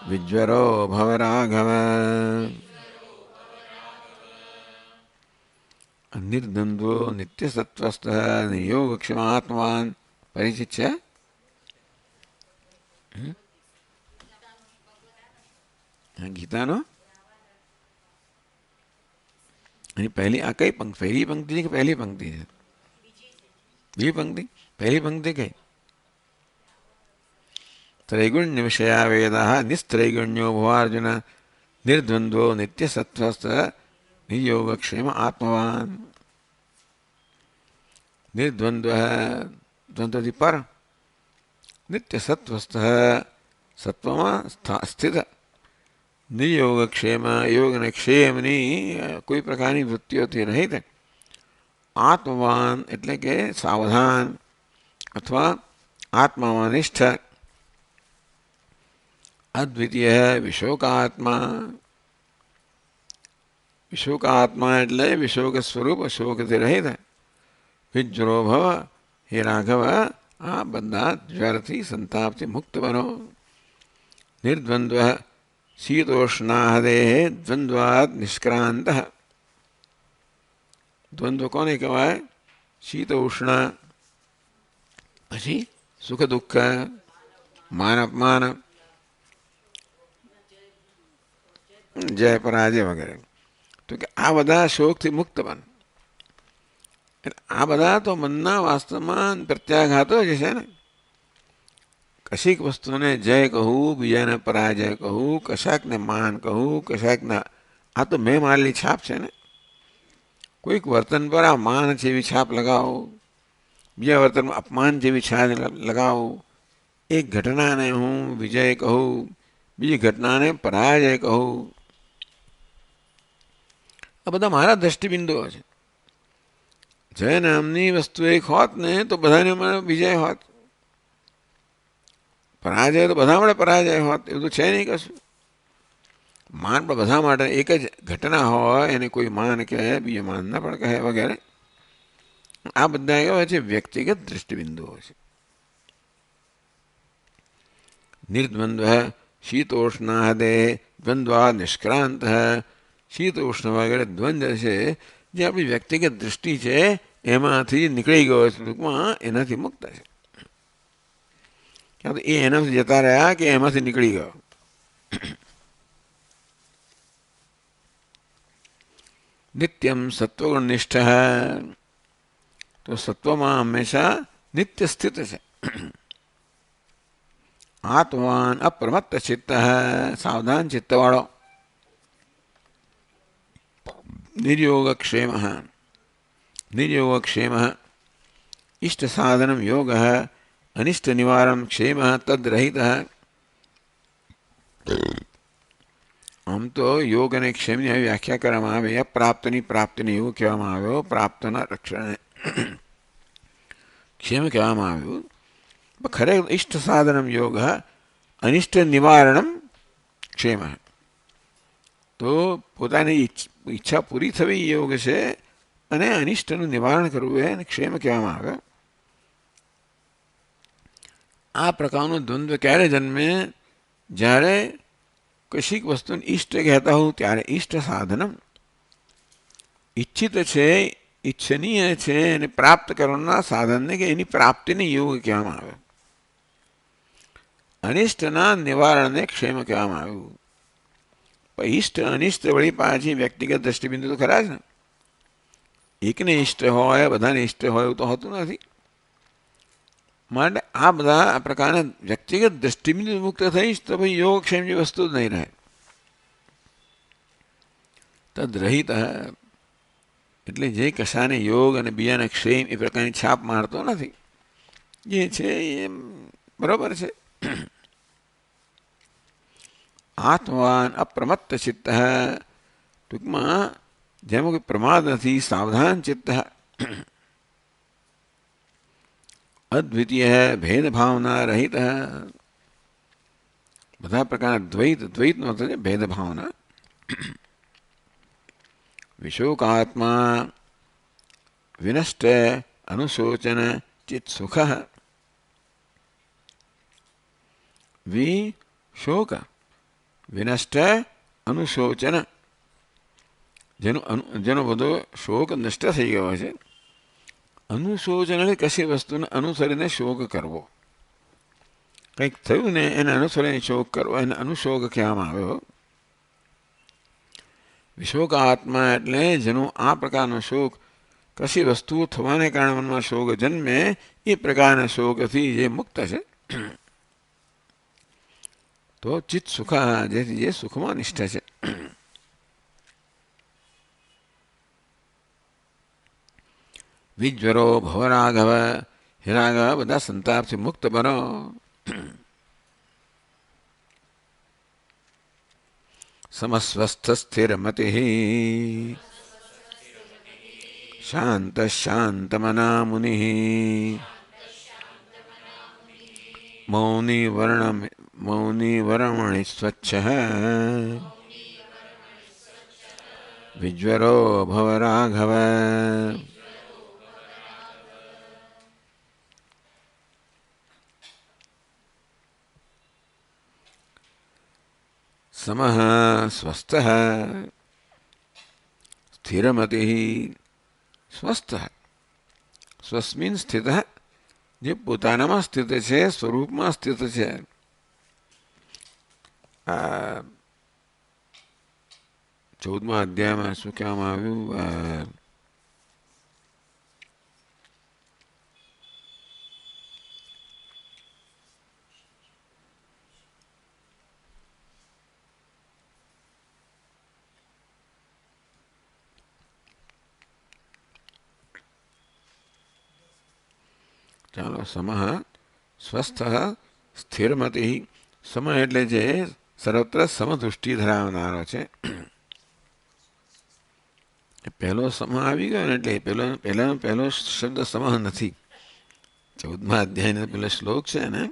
विज्वरो भवराघव। निर्द्वन्द्वो नित्यसत्त्वस्थः निर्योगक्षेम आत्मवान् परिचित છે? ગીતાનો એની પહેલી આ કઈ પંક્તિ, પહેલી પંક્તિ છે કે પહેલી પંક્તિ છે? બીજી પંક્તિ. પહેલી પંક્તિ કઈ? त्रैगुण्य विषया वेदाः निस्त्रैगुण्यो भवार्जुन निर्द्वन्द्वो नित्यसत्त्वस्थ निर्योगक्षेम आत्मवान्। निर्द्वन्द्वः द्वन्द्वति पर नित्यसत्त्वस्थ सत्वમાં સ્થિત નિર્યોગક્ષેમ યોગ અને ક્ષેમની કોઈ પ્રકારની વૃત્તિઓથી રહિત આત્મવાન એટલે કે સાવધાન અથવા આત્મામાં નિષ્ઠ अद्वितीय विशोकात्मा। विशोकात्मा એટલે વિશોક સ્વરૂપ શોકથી રહિત વિજ્રો ભવ હે રાઘવ આ બધા જ્વરથી સંતાપથી મુક્ત બનો। निर्द्वन्द्व शीतोष्णाहदे द्वन्द्वात् निष्क्रांत। द्वंद्व कोने कहेवाय? शीत उष्ण પછી સુખ દુઃખ માન અપમાન जय पराजय वगैरह। तो कि आ बधा शोक थी मुक्त बन। आ बधा तो मनना वास्तव में प्रत्याघातो ज छे ने। कशीक वस्तु ने जय कहूँ, बीजा ने पराजय कहूँ, कशाक ने मान कहूँ, कशाक ने आ तो मैं मारेली छाप छे ने। कोईक वर्तन पर आ मान जेवी छाप लगाओ, बीजा वर्तन में अपमान जेवी छाप लगाओ। एक घटना ने हूँ विजय कहूँ, बीजी घटना ने पराजय कहूँ। आ बधा मारा दृष्टिबिंदुओ छे। जय नामनी वस्तु एक होत ने तो बधाने मारे विजय होत, पराजय तो बधा माटे पराजय होत। एवुं तो छे नहीं कशुं। मान पण बधा माटे एक ज घटना होय एने कोई मान कहे, बीजो मान न पण कहे वगैरह। आ बधा एवा छे व्यक्तिगत दृष्टिबिंदुओ छे। निर्द्वन्द्वः शीतोष्णाहदे द्वन्द्वात् निष्क्रांतः। शीत उष्ण वगैरह द्वंद्व છે જે આપણી વ્યક્તિગત દૃષ્ટિ છે એમાંથી નીકળી ગયો છે, ટૂંકમાં એનાથી મુક્ત છે। ક્યાં તો એ એનાથી જતા રહ્યા કે એમાંથી નીકળી ગયો। નિત્યમ સત્વગુણનિષ્ઠ તો સત્વમાં હંમેશા નિત્ય સ્થિત છે। आत्मवान अप्रमत्त चित्त सावधान चित्तवाळो। निर्योगक्षेम निर्योगक्षेम इष्ट साधनम योग अनिष्ट निवारण क्षेम तद्रहित। आम तो योग ने क्षेम की व्याख्या करवामां आवे। प्राप्तनी प्राप्तिने एवुं कहेवामां आव्युं, प्राप्तना रक्षण क्षेम कहेवामां आव्युं। खरेखर इष्ट साधनम योग अनिष्ट निवारणम क्षेम। तो पोतानी इच्छा पूरी थवी योग छे अने अनिष्टनुं निवारण करवुं ए क्षेम कहेवामां आवे। आ प्रकारनो द्वंद्व क्यारे जन्मे? ज्यारे कशीक वस्तुने इष्ट कहता हो त्यारे इष्ट साधनम इच्छित छे, इच्छनीय छे अने प्राप्त करवाना साधनने के एनी प्राप्तिने योग कहेवामां आवे। अनिष्टना निवारणने क्षेम कहेवामां आव्युं। इष्ट अनिष्ट वळी पाછી व्यक्तिगत दृष्टिबिंदु तो खरा ज ने। एकने इष्ट होय बधाने इष्ट होय एवुं तो होतुं नथी। माटे आ बधा आ प्रकारना व्यक्तिगत दृष्टिबिंदु मुक्त थईश तो भाई योगक्षेम जेवी वस्तु ज नहीं रहे। तद्रहित એટલે જે કશાને યોગ અને બીજાને ક્ષેમ એ પ્રકારની છાપ મારતો નથી। જે છે એ બરોબર છે। आत्मवान अप्रमत्त चित्त टूंकमां जेमां कोई प्रमाद नहीं, सावधान चित्त। अद्वितीय भेद भावना रहित બધા પ્રકારના દ્વૈતનો અર્થ છે ભેદભાવના. વિશોકાત્મા વિનષ્ટ અનુશોચન ચિત્ત સુખ. વિશોક વિનષ્ટ અનુશોચન, જેનો બધો શોક નષ્ટ થઈ ગયો છે. અનુશોચન એટલે કશી વસ્તુને અનુસરીને શોક કરવો. કંઈક થયું ને એને અનુસરીને શોક કરવો, એને અનુશોક કહેવામાં આવ્યો. વિશોક આત્મા એટલે જેનો આ પ્રકારનો શોક, કશી વસ્તુ થવાને કારણે મનમાં શોક જન્મે એ પ્રકારના શોકથી જે મુક્ત છે. તો ચિત્ત સુખ, જેથી જે સુખમાં નિષ્ઠ છે. વિજ્વરો ભવરાઘવ, હે રાઘવ બધા સંતાપથી મુક્ત બનો. સમસ્વસ્થ સ્થિર મતિ શાંત શાંતમના મુનિ મૌની વર્મણિ સ્વચ્છ વિજ્વરો ભવરાઘવ. સમઃ સ્વસ્થ સ્થિરમતિ, સ્વસ્થ સ્વસ્મિન સ્થિત, જે પોતાનામાં સ્થિત છે, સ્વરૂપમાં સ્થિત છે. આ 14મા અધ્યાયમાં શું કહેવામાં આવ્યું? ચાલો, સમઃ સ્વસ્થ સ્થિરમતિ. સમ એટલે જે સર્વત્ર સમદૃષ્ટિ ધરાવનારો છે. પહેલો સમ આવી ગયો ને એટલે પહેલો શબ્દ સમ નથી. 14મા અધ્યાયનો પેલો શ્લોક છે ને,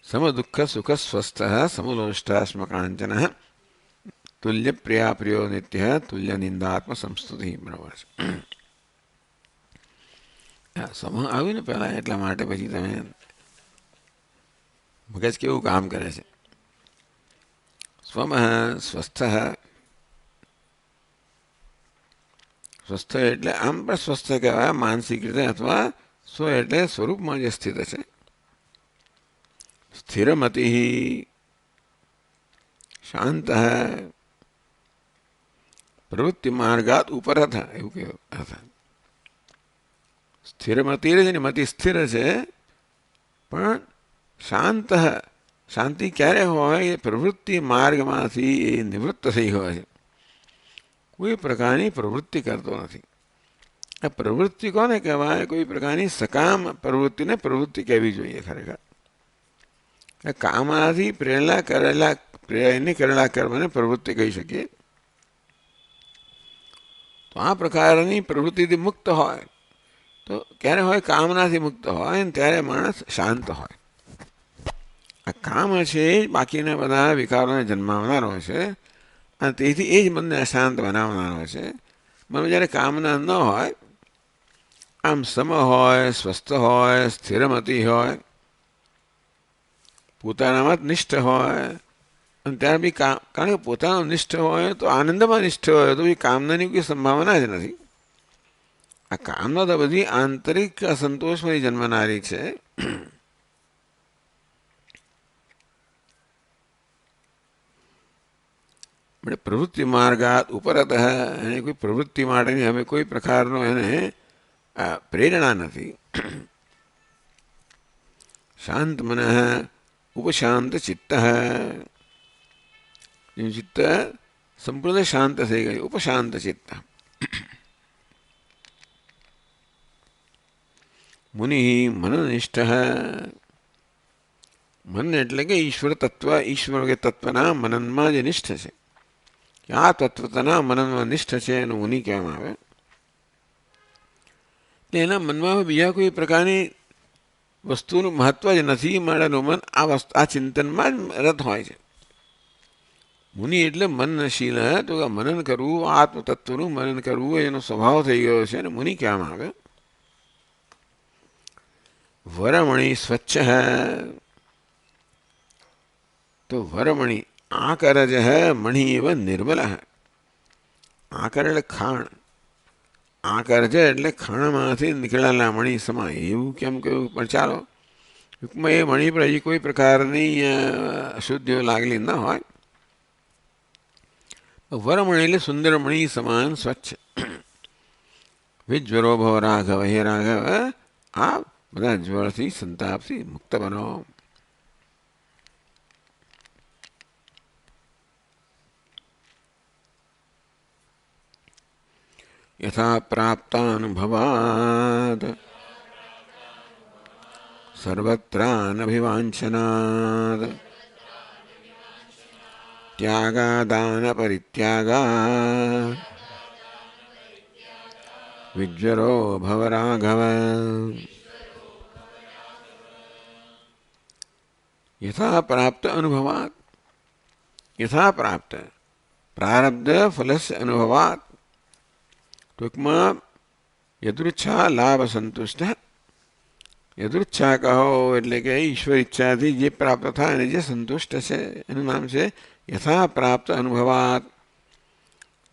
સમ દુઃખ સુખ સ્વસ્થ સમલોષ્ટાશ્મ કાંચન તુલ્ય પ્રિયા પ્રિયો નિત્ય તુલ્ય નિંદાત્મ સંસ્તુતિ. બરાબર છે. સમ આવ્યું ને પહેલા, એટલા માટે પછી તમે મગજ કેવું કામ કરે છે. સ્વમ સ્વસ્થ, સ્વસ્થ એટલે આમ પણ સ્વસ્થ કહેવાય માનસિક રીતે, અથવા સ્વ એટલે સ્વરૂપમાં જે સ્થિત છે. સ્થિરમતિ શાંત પ્રવૃત્તિ માર્ગાત ઉપરથ, એવું કહેવાય. સ્થિરમતિ છે, મતિ સ્થિર છે, પણ શાંત. શાંતિ ક્યારે હોય? પ્રવૃત્તિ માર્ગમાંથી એ નિવૃત્ત થઈ હોય છે. કોઈ પ્રકારની પ્રવૃત્તિ કરતો નથી. આ પ્રવૃત્તિ કોને કહેવાય? કોઈ પ્રકારની સકામ પ્રવૃત્તિને પ્રવૃત્તિ કહેવી જોઈએ. ખરેખર કામનાથી પ્રેરણા કરેલા કર્મને પ્રવૃત્તિ કહી શકીએ. તો આ પ્રકારની પ્રવૃત્તિથી મુક્ત હોય તો ક્યારે હોય? કામનાથી મુક્ત હોય ને ત્યારે માણસ શાંત હોય. આ કામ છે બાકીના બધા વિકારોને જન્માવનારો છે, અને તેથી એ જ મનને અશાંત બનાવનારો છે. મનમાં જ્યારે કામના ન હોય, આમ સમ હોય, સ્વસ્થ હોય, સ્થિરમતિ હોય, પોતાનામાં જ નિષ્ઠ હોય, અને ત્યાર બી કારણ કે પોતાનો નિષ્ઠ હોય તો આનંદમાં નિષ્ઠ હોય તો બી કામનાની કોઈ સંભાવના જ નથી. આ કામના તો બધી આંતરિક અસંતોષમાં જન્મનારી છે. પ્રવૃત્તિ માર્ગાત ઉપરત, એને કોઈ પ્રવૃત્તિ માટેની હવે કોઈ પ્રકારનો એને પ્રેરણા નથી. શાંત મન ઉપશાંત ચિત્ત, ચિત્ત સંપૂર્ણ શાંત થઈ ગયું. ઉપશાંત ચિત્ત. મુનિ મનનિષ્ઠ, મન એટલે કે ઈશ્વર તત્વ, ઈશ્વર કે તત્વના મનનમાં જે નિષ્ઠ છે, આ તત્વના મનનમાં નિષ્ઠ છે એનું મુનિ કહેવામાં આવે. એના મનમાં બીજા કોઈ પ્રકારની વસ્તુનું મહત્વ જ નથી, મારાનું મન આ ચિંતનમાં જ રત હોય છે. મુનિ એટલે મનનશીલ. તો મનન કરવું, આત્મતત્વનું મનન કરવું એનો સ્વભાવ થઈ ગયો છે. અને મુનિ કહેવામાં આવે. વરમણી સ્વચ્છ તો વરમણી આકરજ મણી એવ નિર્મલ. આકર એટલે ખાણ, આકરજ એટલે ખાણમાંથી નીકળેલા મણી સમા. એવું કેમ કહ્યું? પણ ચાલો, ટૂંકમાં એ મણી પર હજી કોઈ પ્રકારની અશુદ્ધિઓ લાગેલી ન હોય. વરમણી એટલે સુંદર મણી સમાન સ્વચ્છ. વિજ્વરો ભવ રાઘવ, હે રાઘવ, આ બધા જ્વરથી સંતાપથી મુક્ત બનો. યથા પ્રાપ્તાનુભવાદ સર્વત્રાનભિવાંછનાદ ત્યાગાદાન પરિત્યાગા વિજ્વરો ભવ રાઘવ. યથા પ્રાપ્ત અનુભવાત, યથા પ્રાપ્ત પ્રારબ્ધ ફલસ્ય અનુભવાત. ટૂંકમાં યદૃચ્છા લાભ સંતુષ્ટ. યદૃચ્છા કહો એટલે કે ઈશ્વર ઈચ્છાથી જે પ્રાપ્ત થાય અને જે સંતુષ્ટ છે એનું નામ છે યથા પ્રાપ્ત અનુભવાત.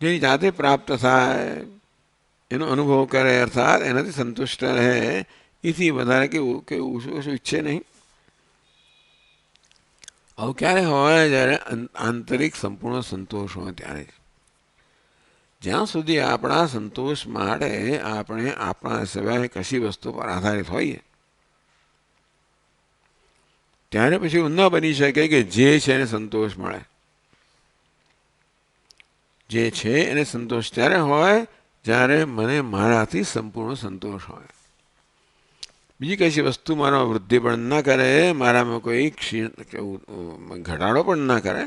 જેની જાતે પ્રાપ્ત થાય એનો અનુભવ કરે, અર્થાત એનાથી સંતુષ્ટ રહે. એથી વધારે કેવું કે ઓછું ઈચ્છે નહીં. આવું ક્યારે હોય? જ્યારે આંતરિક સંપૂર્ણ સંતોષ હોય ત્યારે. જ્યાં સુધી આપણા સંતોષ માટે આપણે આપણા સિવાય કશી વસ્તુ પર આધારિત હોઈએ ત્યારે પછી એવું ન બની શકે કે જે છે એને સંતોષ મળે. જે છે એને સંતોષ ત્યારે હોય જ્યારે મને મારાથી સંપૂર્ણ સંતોષ હોય. બીજી કશી વસ્તુ મારામાં વૃદ્ધિ પણ ન કરે, મારામાં કોઈ ઘટાડો પણ ન કરે.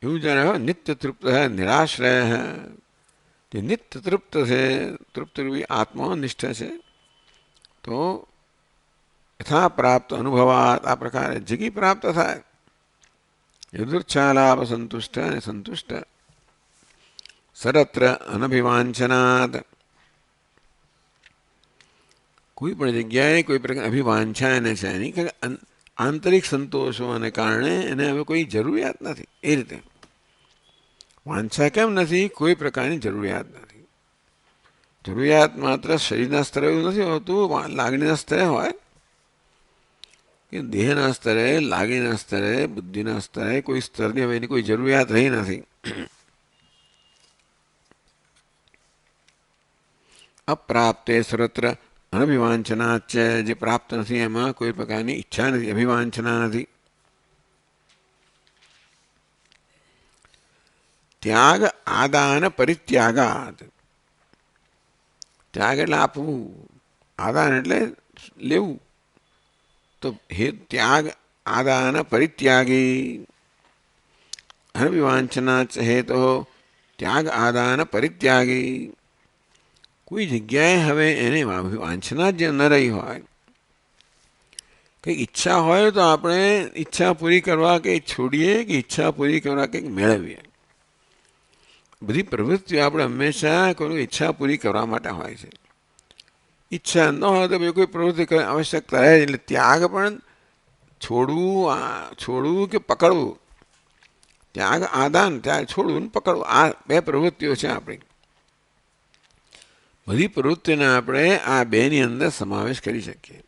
એવું જ્યારે હોય નિત્ય તૃપ્ત નિરાશ્રય, જે નિત્ય તૃપ્ત છે, તૃપ્તરૂપી આત્મનિષ્ઠ છે, તો યથા પ્રાપ્ત અનુભવાત આ પ્રકારે જગી પ્રાપ્ત થાય. યદૃચ્છાલાભ સંતુષ્ટ અને સંતુષ્ટ. સર્વત્ર અનભિવાંછનાદ, કોઈ પણ જગ્યાએ કોઈ પ્રકાર અભિવાંછા એને છે નહીં, કે આંતરિક સંતોષોને કારણે એને હવે કોઈ જરૂરિયાત નથી. એ રીતે વાંછા કેમ નથી? કોઈ પ્રકારની જરૂરિયાત નથી. જરૂરિયાત માત્ર શરીરના સ્તરે એવું નથી હોતું, લાગણીના સ્તરે હોય. કે દેહના સ્તરે, લાગણીના સ્તરે, બુદ્ધિના સ્તરે કોઈ સ્તરની હવે એની કોઈ જરૂરિયાત રહી નથી. અપ્રાપ્તે સર્વત્ર અનભિવાંછના છે. જે પ્રાપ્ત નથી એમાં કોઈ પ્રકારની ઈચ્છા નથી, અભિવાંછના નથી. ત્યાગ આદાન પરિત્યાગાત. ત્યાગ એટલે આપવું, આદાન એટલે લેવું. તો હે ત્યાગ આદાન પરિત્યાગી. અનભિવાંછના હેતો ત્યાગ આદાન પરિત્યાગી. કોઈ જગ્યાએ હવે એને વાંછના જ ન રહી હોય, કંઈક ઈચ્છા હોય તો આપણે ઈચ્છા પૂરી કરવા કંઈક છોડીએ, કે ઈચ્છા પૂરી કરવા કંઈક મેળવીએ. બધી પ્રવૃત્તિઓ આપણે હંમેશા કોઈ ઈચ્છા પૂરી કરવા માટે હોય છે. ઈચ્છા ન હોય તો કોઈ પ્રવૃત્તિ આવશ્યકતા રહે. એટલે ત્યાગ પણ છોડવું કે પકડવું. ત્યાગ આદાન, ત્યાગ છોડવું ને પકડવું, આ બે પ્રવૃત્તિઓ છે આપણી. બધી પ્રવૃત્તિને આપણે આ બેની અંદર સમાવેશ કરી શકીએ.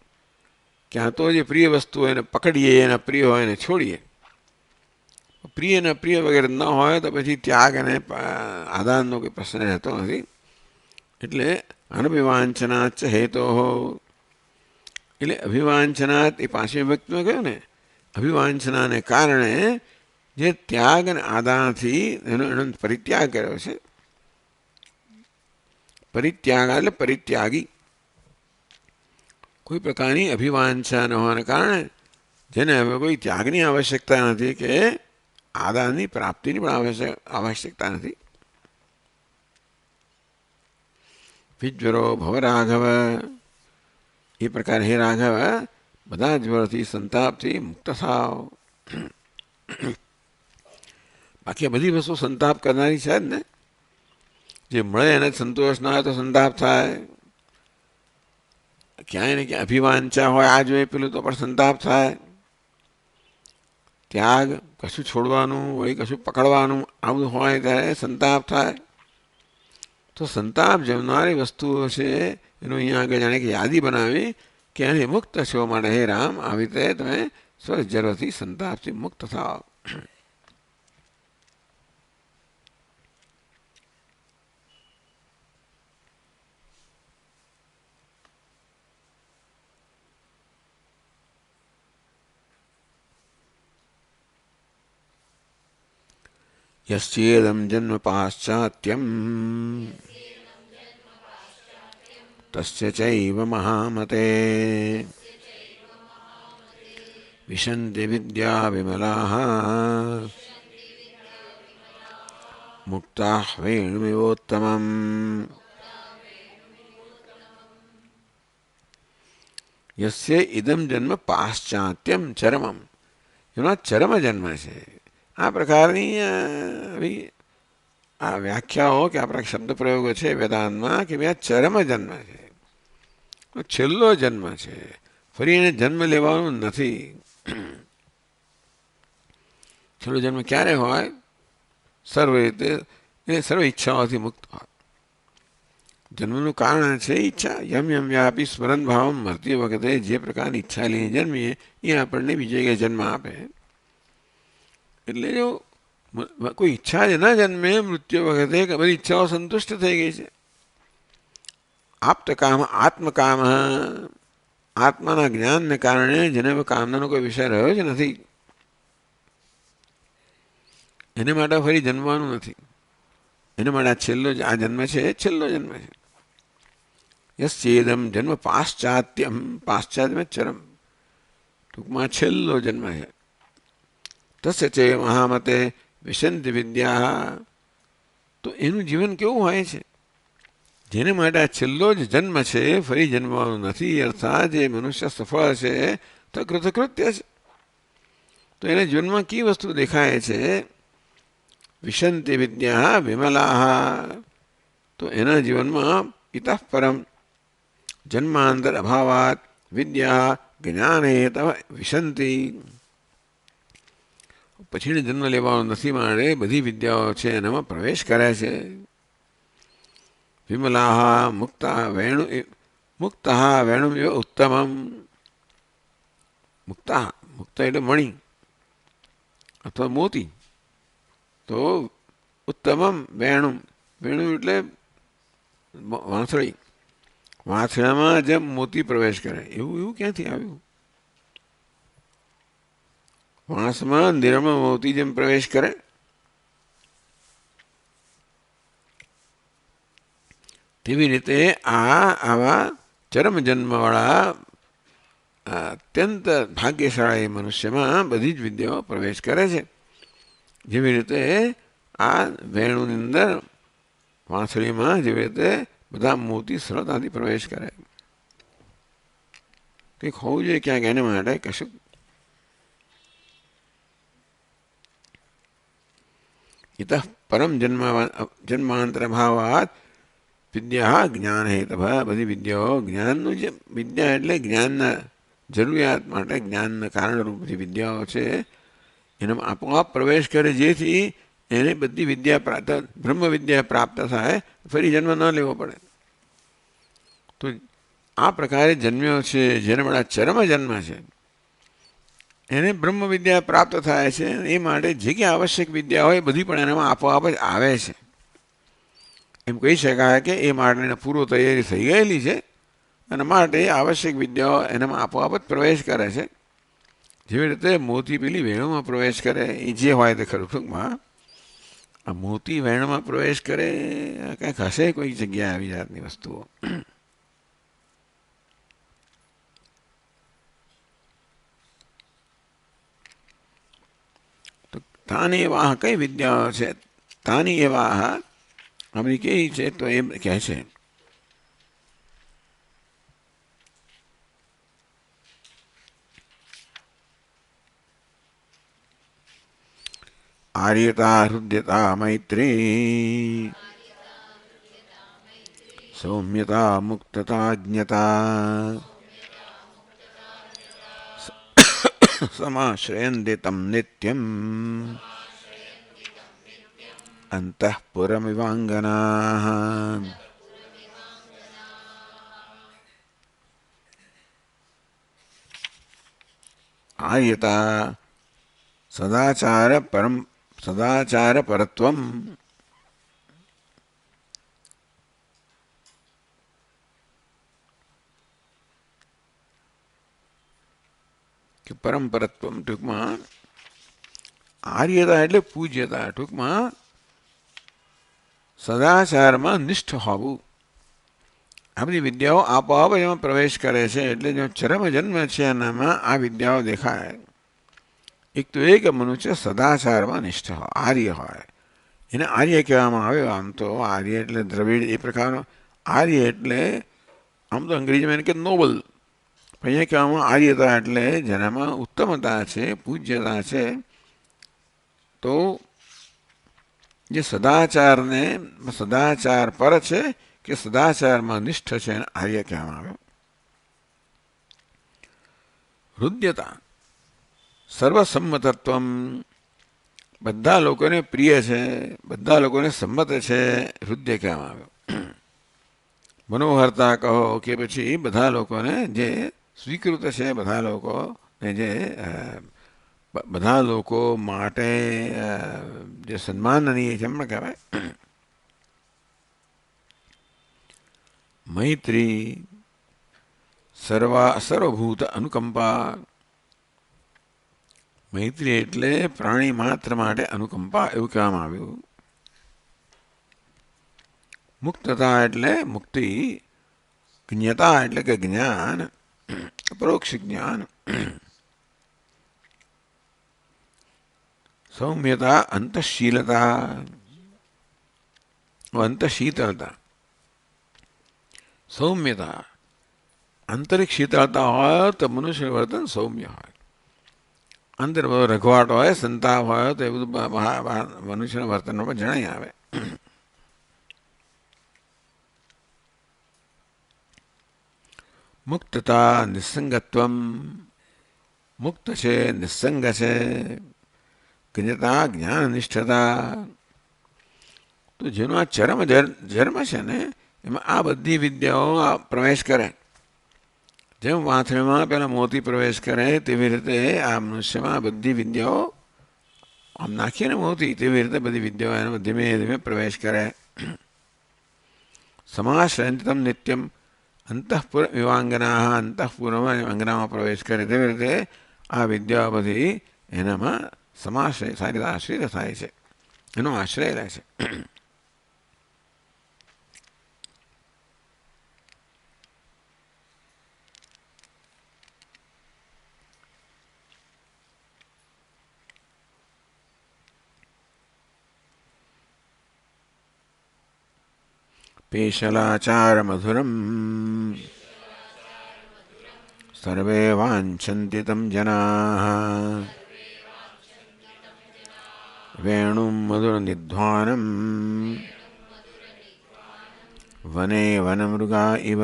ક્યાં તો જે પ્રિય વસ્તુ હોય એને પકડીએ, એના પ્રિય હોય એને છોડીએ. પ્રિય અને પ્રિય વગેરે ન હોય તો પછી ત્યાગ અને આદાનનો કોઈ પ્રશ્ન રહેતો નથી. એટલે અનભિવાંછનાચ હેતો, એટલે અભિવાંછનાત એ પાછી વ્યક્તિમાં કહ્યું ને, અભિવાંછનાને કારણે જે ત્યાગ અને આદાનથી એનો પરિત્યાગ કર્યો છે. પરિત્યાગ એટલે પરિત્યાગી. કોઈ પ્રકારની અભિવાંછા ન હોવાને કારણે જેને હવે કોઈ ત્યાગની આવશ્યકતા નથી, કે આદાનની પ્રાપ્તિની પણ આવશ્યકતા નથી. વિજ્વરો ભવ રાઘવ, એ પ્રકારે હે રાઘવ બધા જ વળથી સંતાપથી મુક્ત થાવ. બાકી બધી વસ્તુ સંતાપ કરનારી છે જ ને. જે મળે એને સંતોષ ના હોય તો સંતાપ થાય. ક્યાંય ને ક્યાં અભિવાંચા હોય આ જોઈએ પેલું તો પણ સંતાપ થાય. ત્યાગ કશું છોડવાનું હોય કશું પકડવાનું આવું હોય ત્યારે સંતાપ થાય. તો સંતાપ જમનારી વસ્તુઓ છે એનું અહીંયા આગળ જાણે કે યાદી બનાવી કે એને મુક્ત છો માટે હે રામ આવી રીતે તમે સ્વજરથી સંતાપથી મુક્ત થાવ. યશ્ચેદમ જન્મ પાશ્ચાત્યમ તસ્ય ચૈવ મહામતે વિશન્તિ વિદ્યા વિમલાઃ મુક્તાઃ વેણુમિવોત્તમम्. યસ્ય ઇદમ જન્મ પાશ્ચાત્યમ ચરમમ, એનો ચરમ જન્મ છે. આ પ્રકારની આ વ્યાખ્યાઓ કે આપણા શબ્દ પ્રયોગો છે વેદાંતમાં કે ભાઈ આ ચરમ જન્મ છે, છેલ્લો જન્મ છે, ફરી એને જન્મ લેવાનું નથી. છેલ્લો જન્મ ક્યારે હોય? સર્વ રીતે એ સર્વ ઈચ્છાઓથી મુક્ત હોય. જન્મનું કારણ છે ઈચ્છા. યમ યમ વ્યાપી સ્મરણ ભાવ મરતી વખતે જે પ્રકારની ઈચ્છા લઈને જન્મીએ એ આપણને બીજી જગ્યાએ જન્મ આપે. એટલે જો કોઈ ઈચ્છા જ ના જન્મે મૃત્યુ વખતે કે બધી ઈચ્છાઓ સંતુષ્ટ થઈ ગઈ છે. આપ્તકામ આત્મકામ, આત્માના જ્ઞાનને કારણે જેને કામનાનો કોઈ વિષય રહ્યો જ નથી એને માટે ફરી જન્મવાનું નથી. એને માટે આ છેલ્લો આ જન્મ છે એ છેલ્લો જન્મ છે. યશ્ચેદમ જન્મ પાશ્ચાત્યમ, પાશ્ચાત્ય ચરમ, ટૂંકમાં છેલ્લો જન્મ છે. તસ્ય ચે મહામતે વિશંતિ વિદ્યા, તો એનું જીવન કેવું હોય છે? જેને માટે આ છેલ્લો જ જન્મ છે, ફરી જન્મવાનું નથી, અર્થાત જે મનુષ્ય સફળ છે તો કૃતકૃત્ય છે. તો એને જીવનમાં કઈ વસ્તુ દેખાય છે? વિશંતિ વિદ્યા વિમલાઃ, તો એના જીવનમાં ઇતઃ પરમ જન્માંતર અભાવાત વિદ્યા જ્ઞાને તવ વિશંતિ, પછીને જન્મ લેવાનો નથી માટે બધી વિદ્યાઓ છે એનામાં પ્રવેશ કરે છે. વિમલાઃ મુક્તા વેણુ મુક્તા વેણુ ઉત્તમમ, મુક્તા મુક્ત એટલે મણી અથવા મોતી, તો ઉત્તમમ વેણુ, વેણુ એટલે વાંસળી, વાંસળામાં જેમ મોતી પ્રવેશ કરે એવું એવું ક્યાંથી આવ્યું? વાંસમાં નિર્મળ મોતી જેમ પ્રવેશ કરે તેવી રીતે આવા ચરમ જન્મવાળા અત્યંત ભાગ્યશાળી મનુષ્યમાં બધી જ વિદ્યાઓ પ્રવેશ કરે છે. જેવી રીતે આ વેણુની અંદર વાંસળીમાં જેવી રીતે બધા મોતી સરળતાથી પ્રવેશ કરે. કંઈક હોવું જોઈએ ક્યાંક એને માટે કશું. ઇતઃ પરમ જન્માંતર ભાવાત વિદ્યા જ્ઞાન હેતભ, બધી વિદ્યાઓ જ્ઞાનનું જે વિદ્યા એટલે જ્ઞાનના જરૂરિયાત માટે જ્ઞાનના કારણરૂપ બધી વિદ્યાઓ છે એનામાં આપોઆપ પ્રવેશ કરે, જેથી એને બધી વિદ્યા પ્રાપ્ત બ્રહ્મ વિદ્યા પ્રાપ્ત થાય, ફરી જન્મ ન લેવો પડે. તો આ પ્રકારે જન્મ્યો છે જેને બધા ચરમ જન્મ છે એને બ્રહ્મ વિદ્યા પ્રાપ્ત થાય છે. એ માટે જે કે આવશ્યક વિદ્યા હોય બધી પણ એનામાં આપોઆપ જ આવે છે. એમ કહી શકાય કે એ માટે પૂર્વ તૈયારી થઈ ગયેલી છે અને માટે આવશ્યક વિદ્યાઓ એનામાં આપોઆપ જ પ્રવેશ કરે છે. જેવી રીતે મોતી પેલી વેણુમાં પ્રવેશ કરે એ જે હોય તે ખરું. ટૂંકમાં આ મોતી વેણમાં પ્રવેશ કરે કંઈક હશે કોઈ જગ્યાએ આવી જાતની વસ્તુઓ. તો તાની વાહ કઈ વિદ્યાઓ છે? તાની એવા આપણી કેવી છે? તો એમ કહે છે आर्यता हृद्यता मैत्री सौम्यता मुक्तता ज्ञता समाश्रयन्ते तं नित्यम् अंतःपुरमिवांगनाः। आर्यता सदाचार परत्वम કે પરમપરત્વમ ટૂંકમાં આર્યતા એટલે પૂજ્યતા, ટૂંકમાં સદાચારમાં નિષ્ઠ હોવું. આ બધી વિદ્યાઓ આપોઆપ એમાં પ્રવેશ કરે છે. એટલે જો ચરમ જન્મ છે એનામાં આ વિદ્યાઓ દેખાય. એક તો એ કે મનુષ્ય સદાચારમાં નિષ્ઠ હોય, આર્ય હોય. એને આર્ય કહેવામાં આવે. આમ તો આર્ય એટલે દ્રવિડ એ પ્રકારનો. આર્ય એટલે આમ તો અંગ્રેજીમાં એને કે નોબલ. અહીંયા કહેવામાં આર્યતા એટલે જેનામાં ઉત્તમતા છે, પૂજ્યતા છે. તો જે સદાચાર પર છે કે સદાચારમાં નિષ્ઠ છે એને આર્ય કહેવામાં આવે. હૃદયતા સર્વસંમતત્વમ, બધા લોકોને પ્રિય છે, બધા લોકોને સંમત છે, હૃદય કહેવામાં આવ્યો. મનોહરતા કહો કે પછી બધા લોકોને જે સ્વીકૃત છે, બધા લોકો માટે જે સન્માનનીય છે એમ કહેવાય. મૈત્રી સર્વભૂત અનુકંપા, મૈત્રી એટલે પ્રાણી માત્ર માટે અનુકંપા એવું કહેવામાં આવ્યું. મુક્તતા એટલે મુક્તિ, જ્ઞતા એટલે કે જ્ઞાન, પરોક્ષ જ્ઞાન. સૌમ્યતા અંતશીતળતા. સૌમ્યતા આંતરિક શીતળતા હોય તો મનુષ્યનું વર્તન સૌમ્ય હોય. અંદર બધો રઘવાટ હોય, સંતાપ હોય તો એ બધું મનુષ્યના વર્તનમાં જણાઈ આવે. મુક્તતા નિસંગત્વમ, મુક્ત છે, નિસંગ છે. જ્ઞતા જ્ઞાનનિષ્ઠતા, તો જેનો આ ચરમ જન્મ છે ને એમાં આ બધી વિદ્યાઓ પ્રવેશ કરે. જેમ વાંથણીમાં પેલા મોતી પ્રવેશ કરે તેવી રીતે આ મનુષ્યમાં બધી વિદ્યાઓ આમ નાખીને મોતી તેવી રીતે બધી વિદ્યાઓ એનો ધીમે ધીમે પ્રવેશ કરે. સમાશ્રયંતમ નિત્યમ અંતઃપુર વિવાંગના, અંતઃપુરમાં અંગનામાં પ્રવેશ કરે તેવી રીતે આ વિદ્યાઓ બધી એનામાં સમાશ્રય સારી રીતે આશ્રિત થાય છે, એનો આશ્રય લે છે. પેશલાચાર મધુરમ સર્વે વાંછન્તિ તમ જનાઃ વેણું મધુર નિધ્વાનમ વને વનમૃગા ઇવ.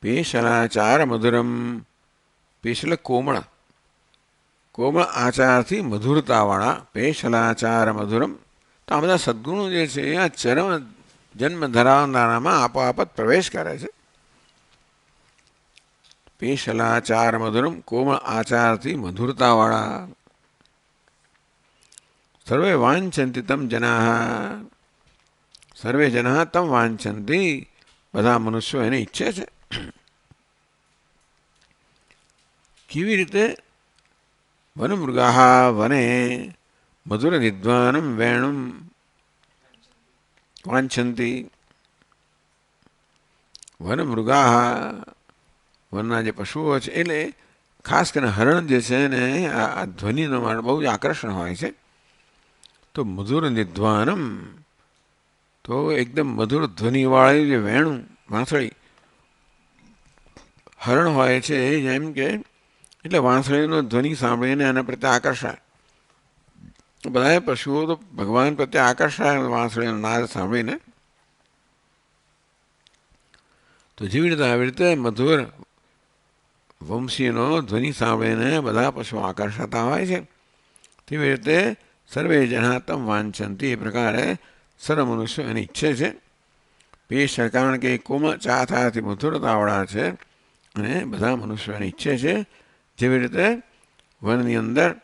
પેશલાચાર મધુરમ, પેશલ કોમળ, કોમળ આચારથી મધુરતાવાળા. પેશલાચાર મધુરમ, તો આ બધા સદ્ગુણો જે છે આ ચરમ જન્મ ધરાવનારામાં આપોઆપ જ પ્રવેશ કરે છે. પેશલાચાર મધુરમ, કોમળ આચારથી મધુરતાવાળા. સર્વે વાંછન્તિ તમ જનાઃ, સર્વે જનાઃ તમ વાંછન્તિ, બધા મનુષ્યો એને ઈચ્છે છે. કેવી રીતે? વનમૃગાઃ વને મધુર નિધ્વાનમ વેણુમ વાંછન્તિ. વનમૃગાઃ, વનના જે પશુઓ છે એટલે ખાસ કરીને હરણ જે છે ને આ ધ્વનિનો માટે બહુ જ આકર્ષણ હોય છે. તો મધુર નિધ્વાનમ, તો એકદમ મધુર ધ્વનિવાળી જે વેણું વાંસળી હરણ હોય છે જેમ કે એટલે વાંસળીનો ધ્વનિ સાંભળીને એના પ્રત્યે આકર્ષાય. બધા પશુઓ તો ભગવાન પ્રત્યે આકર્ષાય વાંસળીનો નાદ સાંભળીને. તો જેવી રીતે આવી રીતે મધુર વંશીનો ધ્વનિ સાંભળીને બધા પશુઓ આકર્ષાતા હોય છે. તેવી રીતે સર્વે જણા તમ વાંછંતી, એ પ્રકારે સર્વ મનુષ્યો એને ઈચ્છે છે. પેશ કારણ કે કોમળ ચાથાથી મધુરતાવાળા છે અને બધા મનુષ્યો એને ઈચ્છે છે. જેવી રીતે વનની અંદર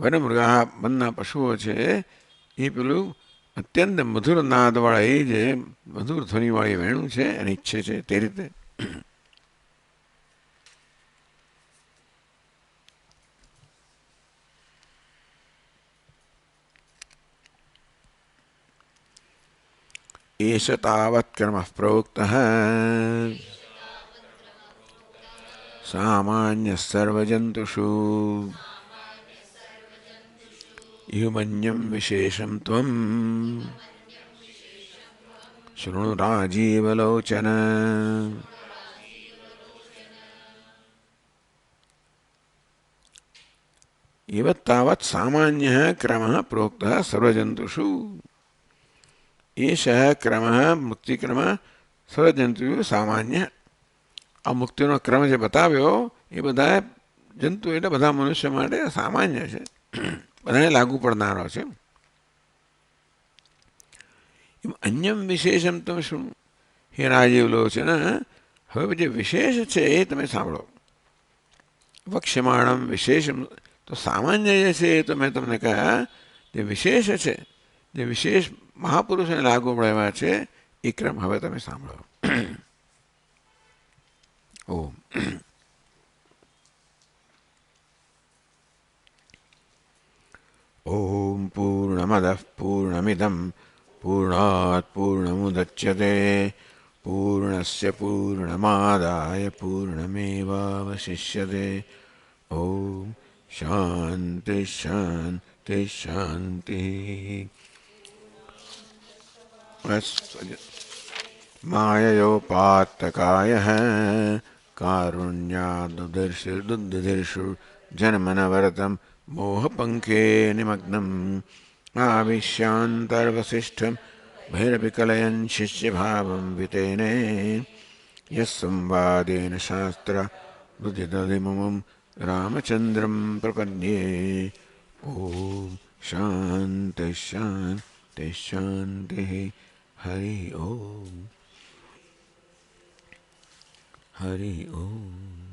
વનમૃગા વનના પશુઓ છે એ પેલું અત્યંત મધુર નાદવાળા એ જે મધુર ધ્વનિવાળી વેણું છે એને ઈચ્છે છે તે રીતે. एष तावत् कर्मः प्रोक्तः सामान्यः सर्वजन्तुषु इहुमन्यं विशेषं त्वं शृणु राजीवलोचन. एव तावत् सामान्यः क्रमः प्रोक्तः सर्वजन्तुषु. एषः क्रमः मुक्तिक्रम सर्वजन्तुषु सामान्य. આ મુક્તિનો ક્રમ જે બતાવ્યો એ બધા જંતુ એટલે બધા મનુષ્ય માટે સામાન્ય છે, બધાને લાગુ પડનારો છે. અન્યમ વિશેષમ તમે શું હે રાજીવ લોચન, હવે જે વિશેષ છે એ તમે સાંભળો. વક્ષ્યમાણમ વિશેષમ, તો સામાન્ય જે છે એ તો મેં તમને કહ્યા. જે વિશેષ છે, જે વિશેષ મહાપુરુષને લાગુ પડ્યા છે એ ક્રમ હવે તમે સાંભળો. ઓમ ઓમ પૂર્ણમદઃ પૂર્ણમિદં પૂર્ણાત પૂર્ણમુદચ્યતે પૂર્ણસ્ય પૂર્ણમાદાય પૂર્ણમેવાવશિષ્યતે. ઓમ શાંતિ શાંતિ શાંતિ. माययोपात्तकायः कारुण्यादुदर्शु जन्मनवरतं मोहपङ्के निमग्नम् आविश्यान्तर्वसिष्ठं भैरपि कलयन् शिष्यभावं वितेने यस्संवादेन शास्त्रमुदितदिमं रामचन्द्रं प्रपद्ये. ॐ शान्ति शान्ति शान्तिः. हरि ओम हरि ओम.